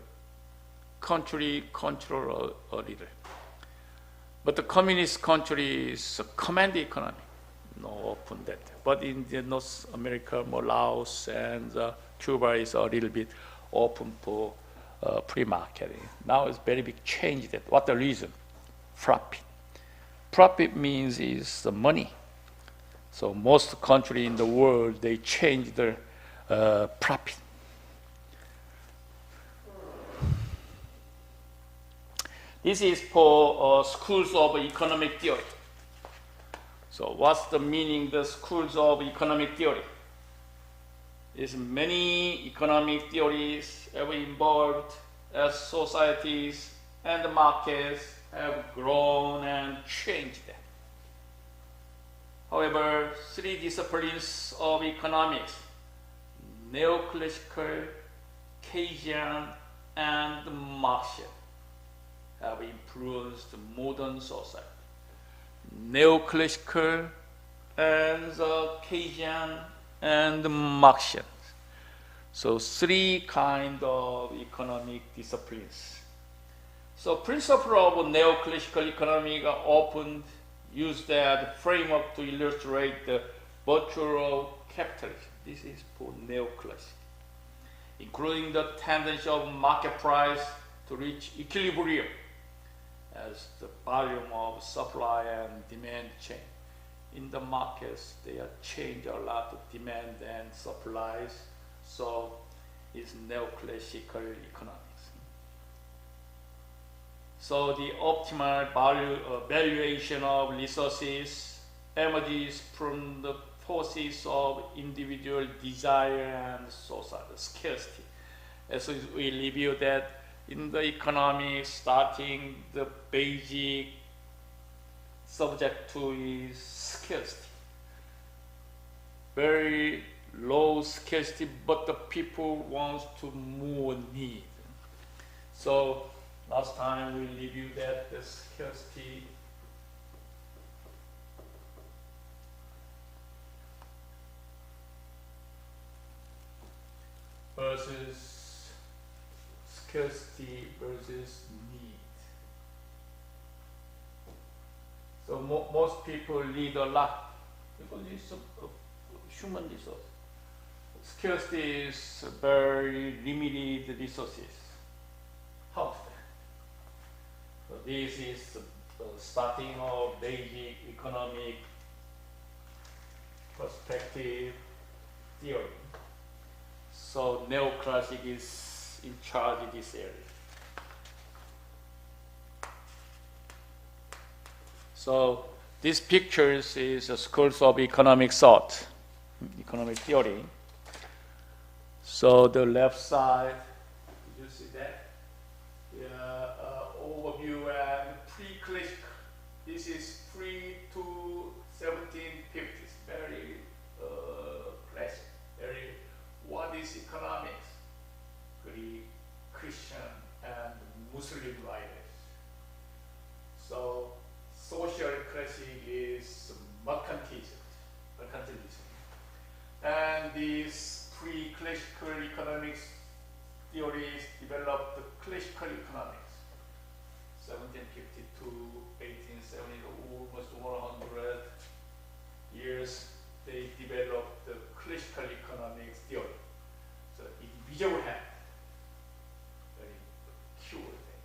country control a little. But the communist country is a command economy. No open that. But in the North America, Laos and Cuba is a little bit open for free marketing. Now it's very big change. That what the reason? Profit. Profit means is the money. So most country in the world they change their profit. This is for schools of economic theory. So what's the meaning of the schools of economic theory? There's many economic theories have involved as societies and the markets have grown and changed. However, three disciplines of economics, neoclassical, Keynesian, and Marxian, have influenced modern society. Neoclassical and the Keynesian and the Marxian. So three kind of economic disciplines. So principle of neoclassical economic are often used as framework to illustrate the virtue of capitalism. This is for neoclassical, including the tendency of market price to reach equilibrium as the volume of supply and demand change. In the markets, they are change a lot of demand and supplies, so it's neoclassical economics. So the optimal valuation of resources emerges from the forces of individual desire and social scarcity. As we review that, in the economy, starting the basic subject to is scarcity. Very low scarcity, but the people want to more need. So last time we reviewed that the scarcity versus scarcity versus need. So most people need a lot because it's a human resource. Scarcity is very limited resources. How is that? So this is the starting of basic economic perspective theory. So neoclassic is in charge in this area. So these pictures is a schools of economic thought, economic theory. So the left side, did you see that? Overview and pre-classic. This is pre to 1750s, very classic. Very what is economics? Greek, Christian, and Muslim writers. So social classic is mercantilism. And these pre-classical economics theories developed the classical economics. 1750 to 1870, almost 100 years, they developed the classical economics theory. So invisible hand, very pure thing,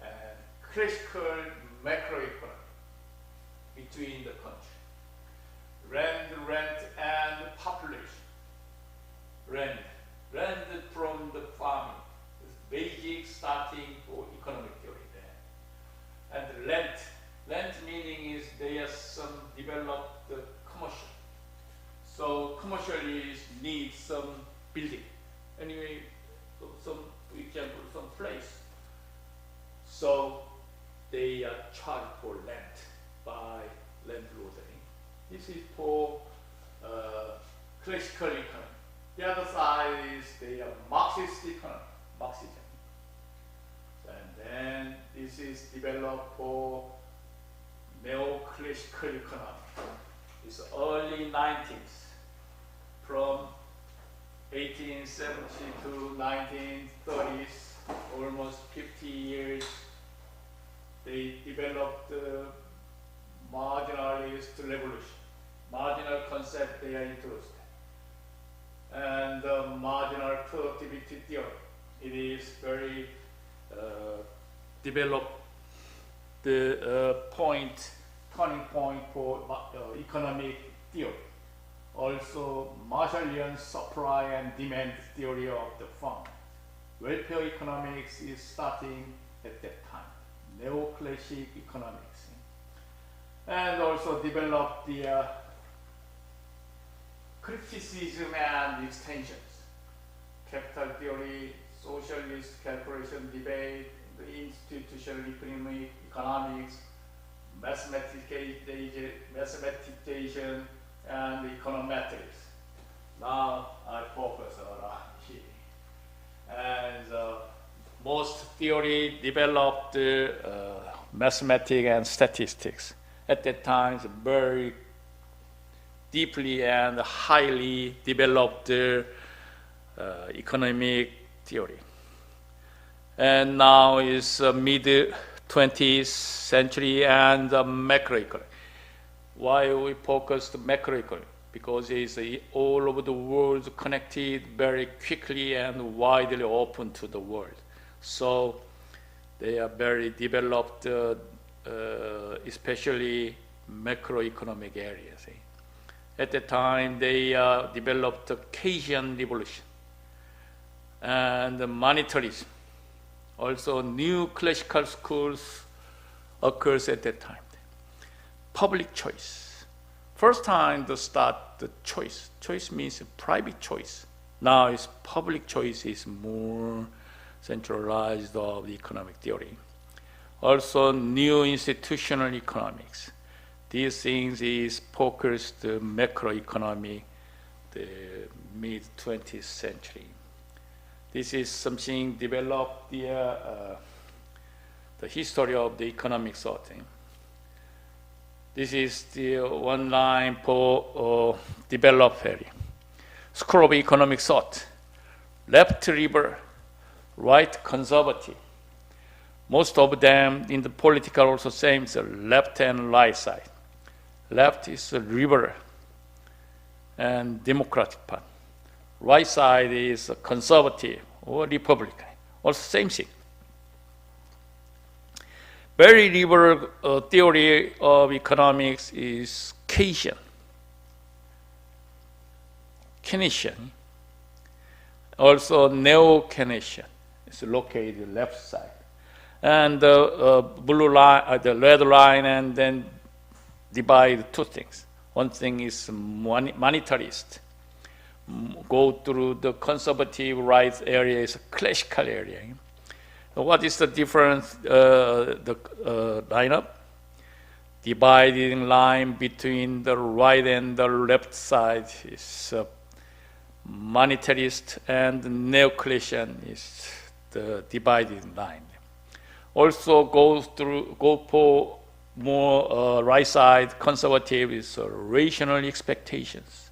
and classical macroeconomy between the country. Rent, and population. Rent from the farming is basic starting for economic theory there. And Land meaning is there are some developed commercial. So commercially need some building. Anyway, some for example, some place. So they are charged for land by landlording. This is for classical economy. The other side is they are Marxist economy, Marxism. And then this is developed for neoclassical economy. It's early 90s, from 1870 to 1930s, almost 50 years. They developed the marginalist revolution. Marginal concept they are interested. And the marginal productivity theory. It is very developed the turning point for economic theory. Also, Marshallian supply and demand theory of the fund. Welfare economics is starting at that time. Neoclassic economics. And also developed the criticism and extensions. Capital theory, socialist calculation debate, the institutional economics, mathematization, and econometrics. Now I focus on here. And most theory developed mathematics and statistics. At that time, very deeply and highly developed economic theory. And now is mid 20th century and macroeconomy. Why we focused macroeconomy? Because it's all over the world connected very quickly and widely open to the world. So they are very developed, especially macroeconomic areas. At the time, they developed the Keynesian revolution and the monetarism. Also, new classical schools occurs at that time. Public choice. First time to start the choice. Choice means private choice. Now it's public choice is more centralized of the economic theory. Also, new institutional economics. These things is focused macroeconomy, the mid 20th century. This is something developed the history of the economic thought. This is the one line for developed area. School of economic thought. Left liberal, right conservative. Most of them in the political also same, so left and right side. Left is liberal and democratic part. Right side is conservative or Republican. Also same thing. Very liberal theory of economics is Keynesian. Also neo-Keynesian. It's located left side. And the blue line, the red line, and then divide two things. One thing is monetarist. Go through the conservative right area is a classical area. What is the difference? The lineup? Dividing line between the right and the left side is monetarist, and neo-Keynesian is the dividing line. Also go for more right side, conservative is rational expectations.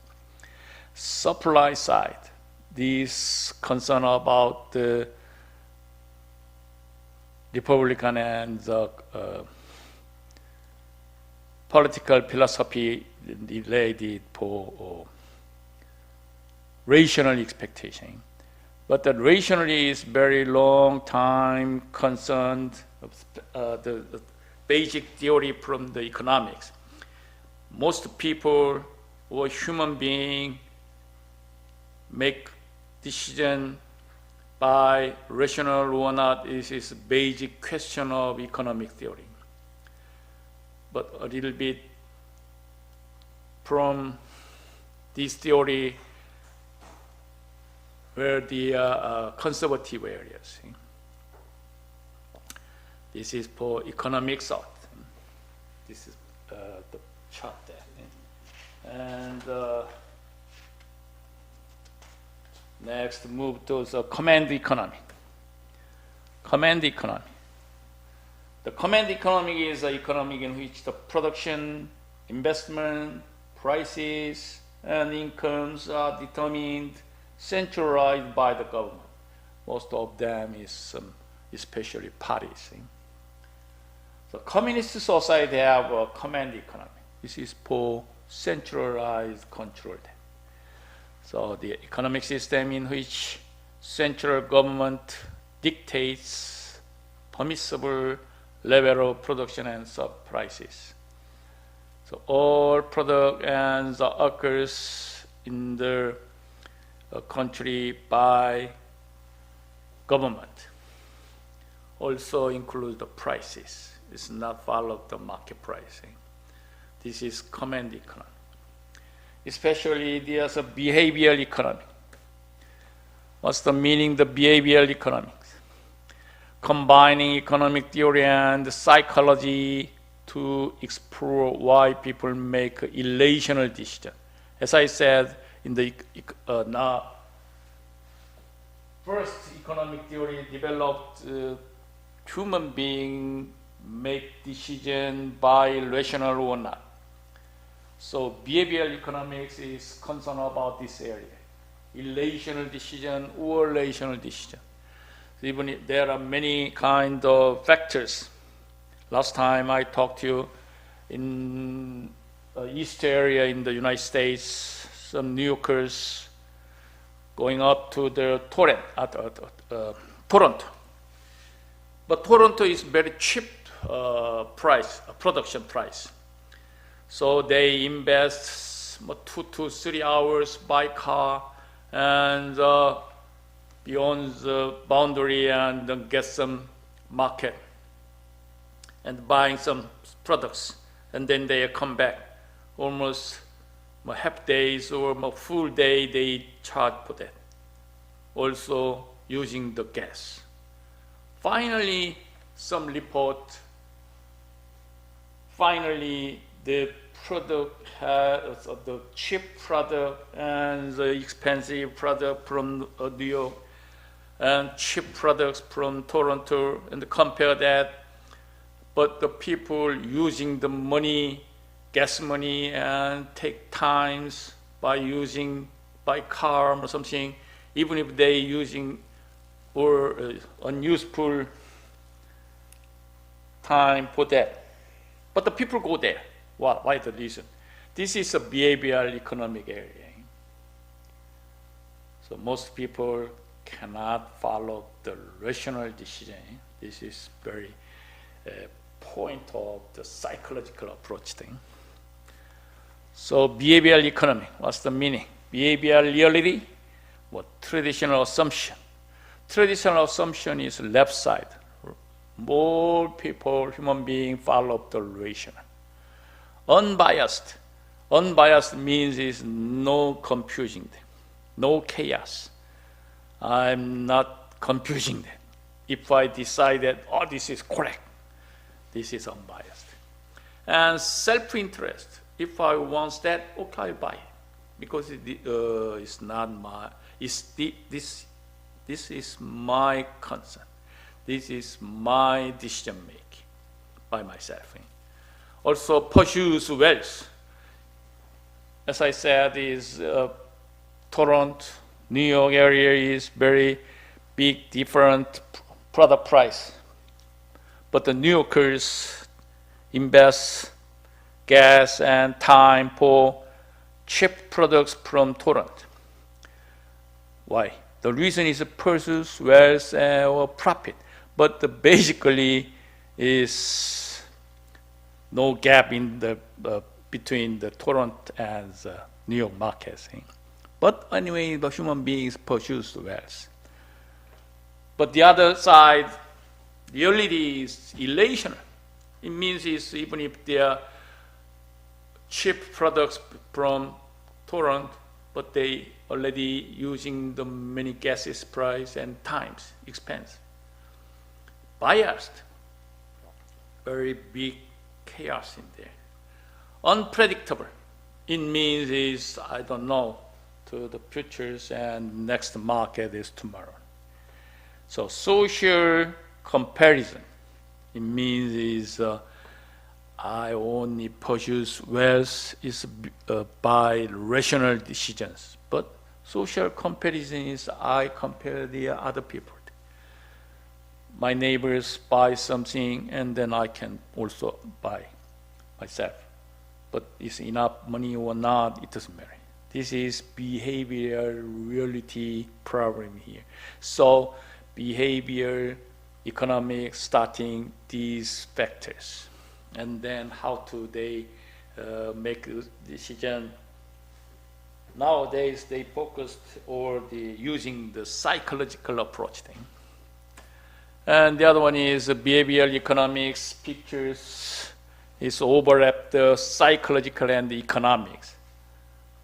Supply side, this concern about the Republican and the political philosophy related for rational expectation. But the rationally is very long time concerned the basic theory from the economics. Most people or human being make decision by rational or not is a basic question of economic theory. But a little bit from this theory were the conservative areas. This is for economic thought. This is the chart there. And next, move to the command economy. Command economy. The command economy is an economy in which the production, investment, prices, and incomes are determined, centralized by the government. Most of them is especially parties. The communist society have a command economy. This is for centralized control. So the economic system in which central government dictates permissible level of production and sub prices. So all product and the occurs in the country by government. Also includes the prices. It's not follow the market pricing. This is command economy. Especially there's a behavioral economy. What's the meaning of the behavioral economics? Combining economic theory and psychology to explore why people make irrational decisions. As I said, in the first economic theory developed, human beings make decisions by rational or not. So behavioral economics is concerned about this area, irrational decision or rational decision. Even if there are many kind of factors. Last time I talked to you in east area in the United States, some New Yorkers going up to the Toronto. But Toronto is very cheap production price. So they invest 2 to 3 hours by car and beyond the boundary and then get some market and buying some products, and then they come back. Almost half days or full day they charge for that. Also using the gas. Finally, some report. Finally, the product has the cheap product and the expensive product from New York and cheap products from Toronto, and compare that. But the people using the money, gas money, and take times by using by car or something, even if they using or unuseful time for that. But the people go there. Why the reason? This is a behavioral economic area. So most people cannot follow the rational decision. This is very point of the psychological approach thing. So behavioral economy, what's the meaning? Behavioral reality, what traditional assumption. Traditional assumption is left side. More people, human beings, follow the rational. Unbiased. Unbiased means is no confusing them, no chaos. I'm not confusing them. If I decide that, oh, this is correct, this is unbiased. And self-interest. If I want that, okay, I buy it. Because it's not my, this is my concern. This is my decision making by myself. Also pursues wealth. As I said, is Toronto, New York area is very big different product price. But the New Yorkers invest gas and time for cheap products from Toronto. Why? The reason is pursues wealth or profit. But basically is no gap in the between the Toronto and the New York markets. But anyway, the human beings pursues wealth. But the other side, reality is irrational. It means is even if they are cheap products from torrent, but they already using the many gases, price, and times, expense. Biased, very big chaos in there. Unpredictable. It means is, I don't know, to the futures and next market is tomorrow. So social comparison, it means is I only purchase wealth is by rational decisions. But social comparison is I compare the other people. My neighbors buy something and then I can also buy myself. But is enough money or not, it doesn't matter. This is behavioral reality problem here. So behavior, economics, starting these factors. And then how to they make a decision. Nowadays they focused or using the psychological approach thing. And the other one is behavioral economics pictures is overlap the psychological and the economics.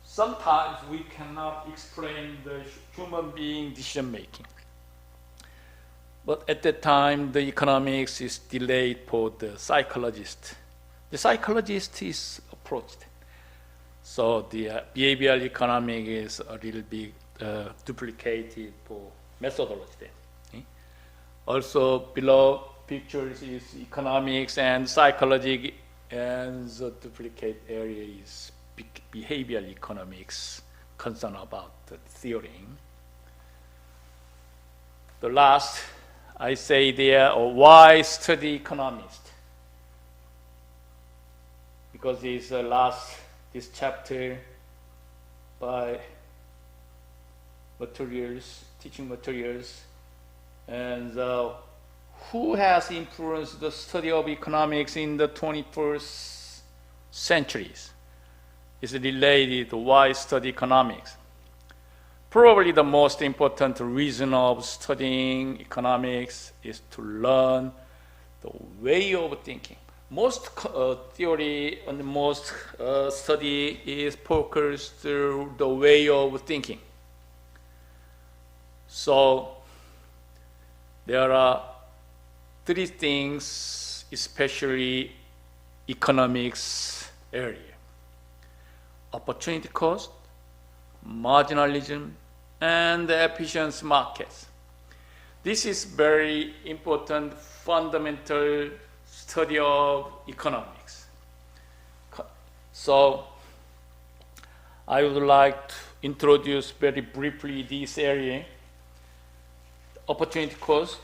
Sometimes we cannot explain the human being decision making. But at that time, the economics is delayed for the psychologist. The psychologist is approached. So the behavioral economic is a little bit duplicated for methodology. Okay? Also below pictures is economics and psychology, and the duplicate area is behavioral economics, concern about the theory. The last, I say there, why study economist? Because this this chapter by materials, teaching materials, and who has influenced the study of economics in the 21st centuries? Is related to why study economics. Probably the most important reason of studying economics is to learn the way of thinking. Most theory and most study is focused through the way of thinking. So there are three things, especially economics area: opportunity cost, marginalism, and the efficiency markets. This is very important fundamental study of economics. So I would like to introduce very briefly this area: opportunity cost,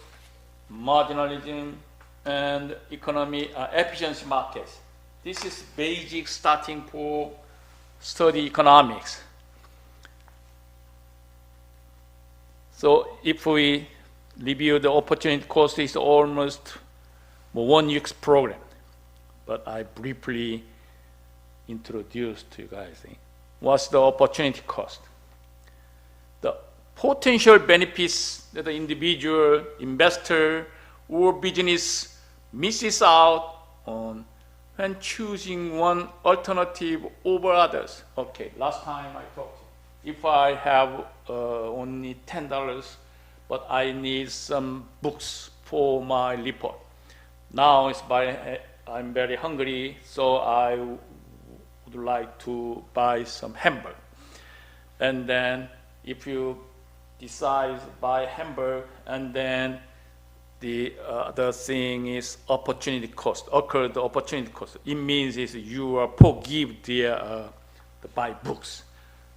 marginalism, and efficiency markets. This is basic starting for study economics. So if we review the opportunity cost, is almost 1 week's program, but I briefly introduced to you guys. What's the opportunity cost? The potential benefits that the individual, investor, or business misses out on when choosing one alternative over others. Okay, last time I talked, if I have only $10, but I need some books for my report. Now I'm very hungry, so I would like to buy some hamburger. And then if you decide to buy hamburger, and then the other thing is opportunity cost, occurred the opportunity cost. It means is you are forgive the buy books.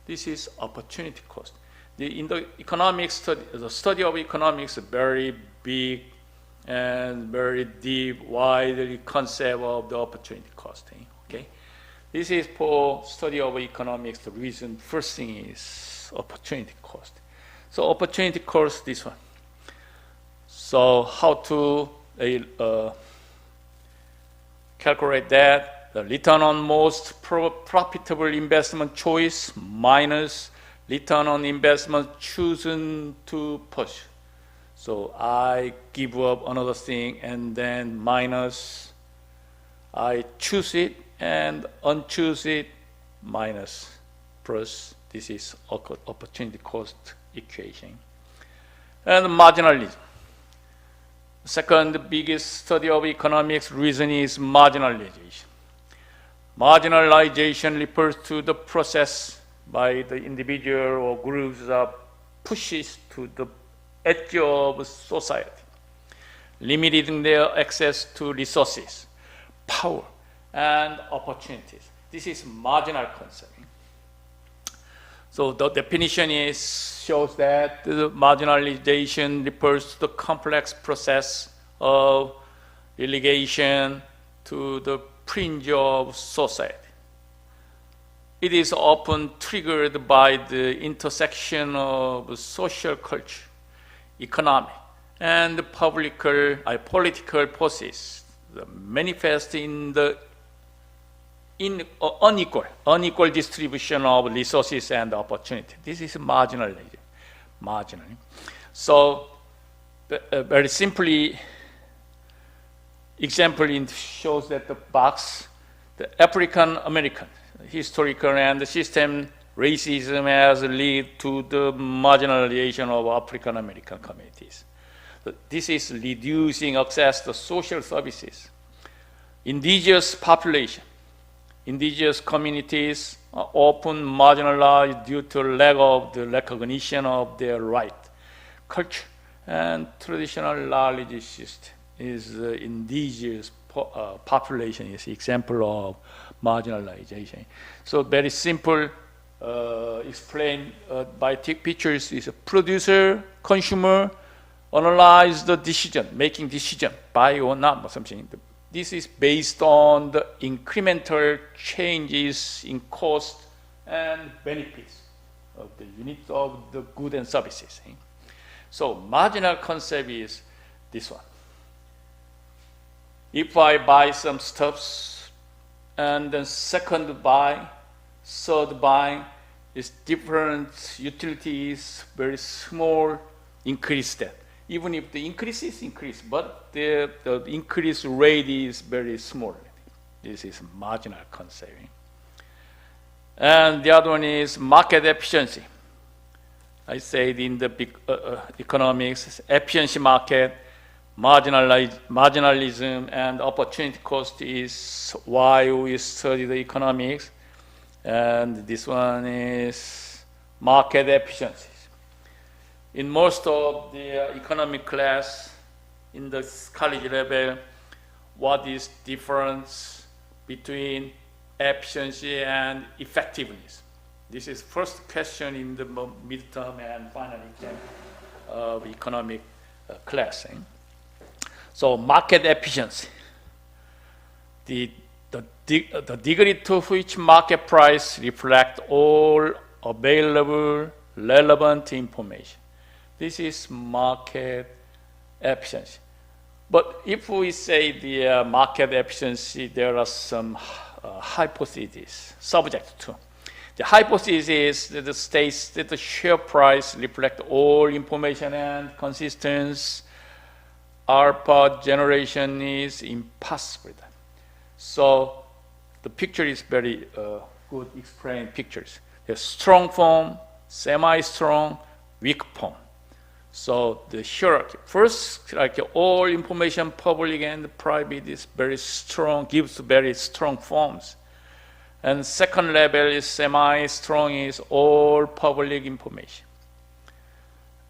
This is opportunity cost. In the economics study, the study of economics is very big and very deep, wide concept of the opportunity costing. Okay, this is for study of economics. The reason first thing is opportunity cost. So opportunity cost, this one. So how to calculate that? The return on most profitable investment choice minus return on investment chosen to pursue. So I give up another thing and then minus, I choose it and unchoose it, minus, plus. This is opportunity cost equation. And marginalism. Second biggest study of economics reason is marginalization. Marginalization refers to the process by the individual or groups that pushes to the edge of society, limiting their access to resources, power, and opportunities. This is marginal concept. So the definition shows that the marginalization refers to the complex process of relegation to the fringe of society. It is often triggered by the intersection of social culture, economic, and political forces that manifest in the unequal distribution of resources and opportunity. This is marginal. So, very simply, example shows that the box, the African American historical and system racism has led to the marginalization of African American communities. So this is reducing access to social services. Indigenous population. Indigenous communities are often marginalized due to lack of the recognition of their right. Culture and traditional knowledge system is the indigenous population is example of marginalization. So very simple explained by pictures is a producer, consumer, analyze the decision, making decision, buy or not or something. This is based on the incremental changes in cost and benefits of the units of the goods and services. So marginal concept is this one. If I buy some stuffs and then second buy, third buy, is different utilities, very small increase that. Even if the increase is increased, but the increase rate is very small. This is marginal concept. And the other one is market efficiency. I said in the big economics, efficiency market, marginalism, and opportunity cost is why we study the economics. And this one is market efficiency. In most of the economic class, in the college level, what is difference between efficiency and effectiveness? This is first question in the midterm and final exam of economic class. So market efficiency, the degree to which market price reflect all available relevant information. This is market efficiency. But if we say the market efficiency, there are some hypotheses subject to. The hypothesis is that the states that the share price reflect all information and consistency. Alpha generation is impossible. So the picture is very good explained pictures. There's strong form, semi-strong, weak form. So the hierarchy, first, like all information, public and private, is very strong, gives very strong forms. And second level is semi-strong, is all public information.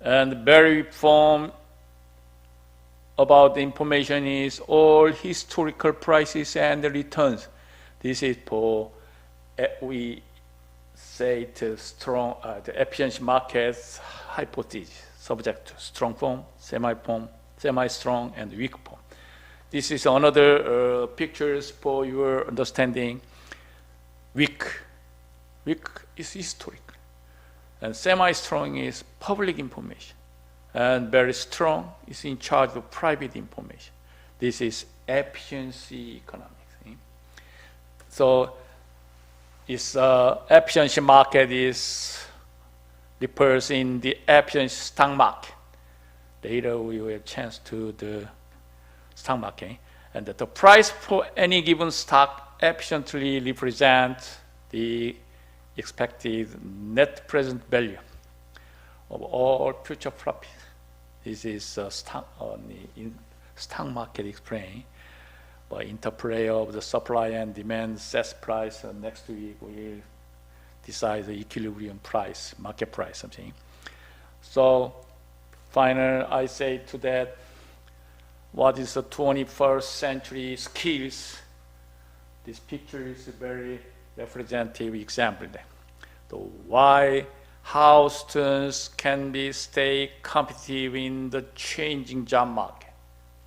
And very weak form about the information is all historical prices and the returns. This is for, we say, to strong, the efficiency markets hypothesis. Subject to strong form, semi-strong, and weak form. This is another pictures for your understanding. Weak is historical, and semi-strong is public information, and very strong is in charge of private information. This is efficiency economics. So, its efficiency market is refers in the efficiency stock market. Later we will have chance to the stock market. And the price for any given stock efficiently represents the expected net present value of all future profit. This is stock market explain. By interplay of the supply and demand sets price, and next week we will decide the equilibrium price, market price, something. So, final, I say to that, what is the 21st century skills? This picture is a very representative example. How students can stay competitive in the changing job market.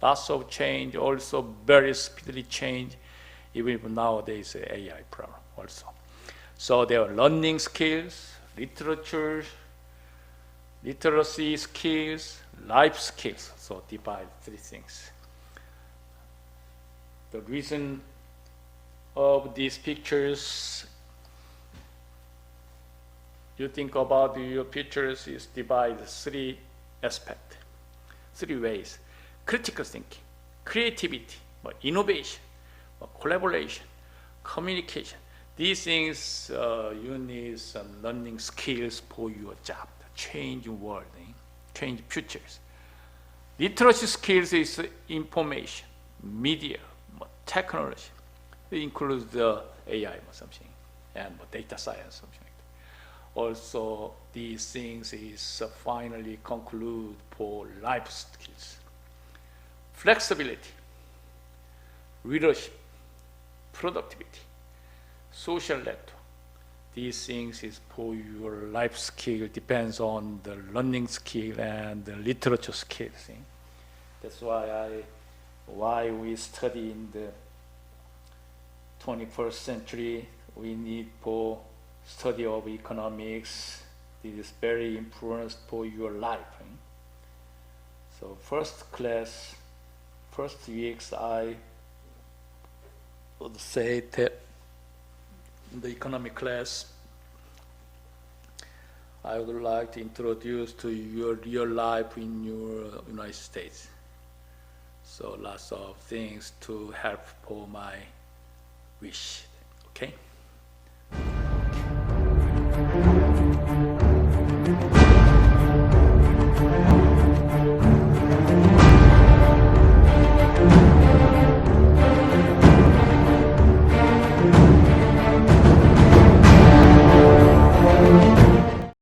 Lots of change, also very speedily change, even nowadays AI problem also. So there are learning skills, literacy skills, life skills. So divide three things. The reason of these pictures, you think about your pictures is divided three aspects, three ways. Critical thinking, creativity, innovation, collaboration, communication. These things you need some learning skills for your job, changing world, change futures. Literacy skills is information, media, technology. It includes the AI or something, and data science, something like that. Also, these things is finally conclude for life skills. Flexibility, leadership, productivity, social network. These things is for your life skill, depends on the learning skill and the literature skill. That's why we study in the 21st century. We need for study of economics. This is very important for your life. So first weeks, I would say that in the economic class, I would like to introduce to your real life in your United States. So lots of things to help for my wish, okay?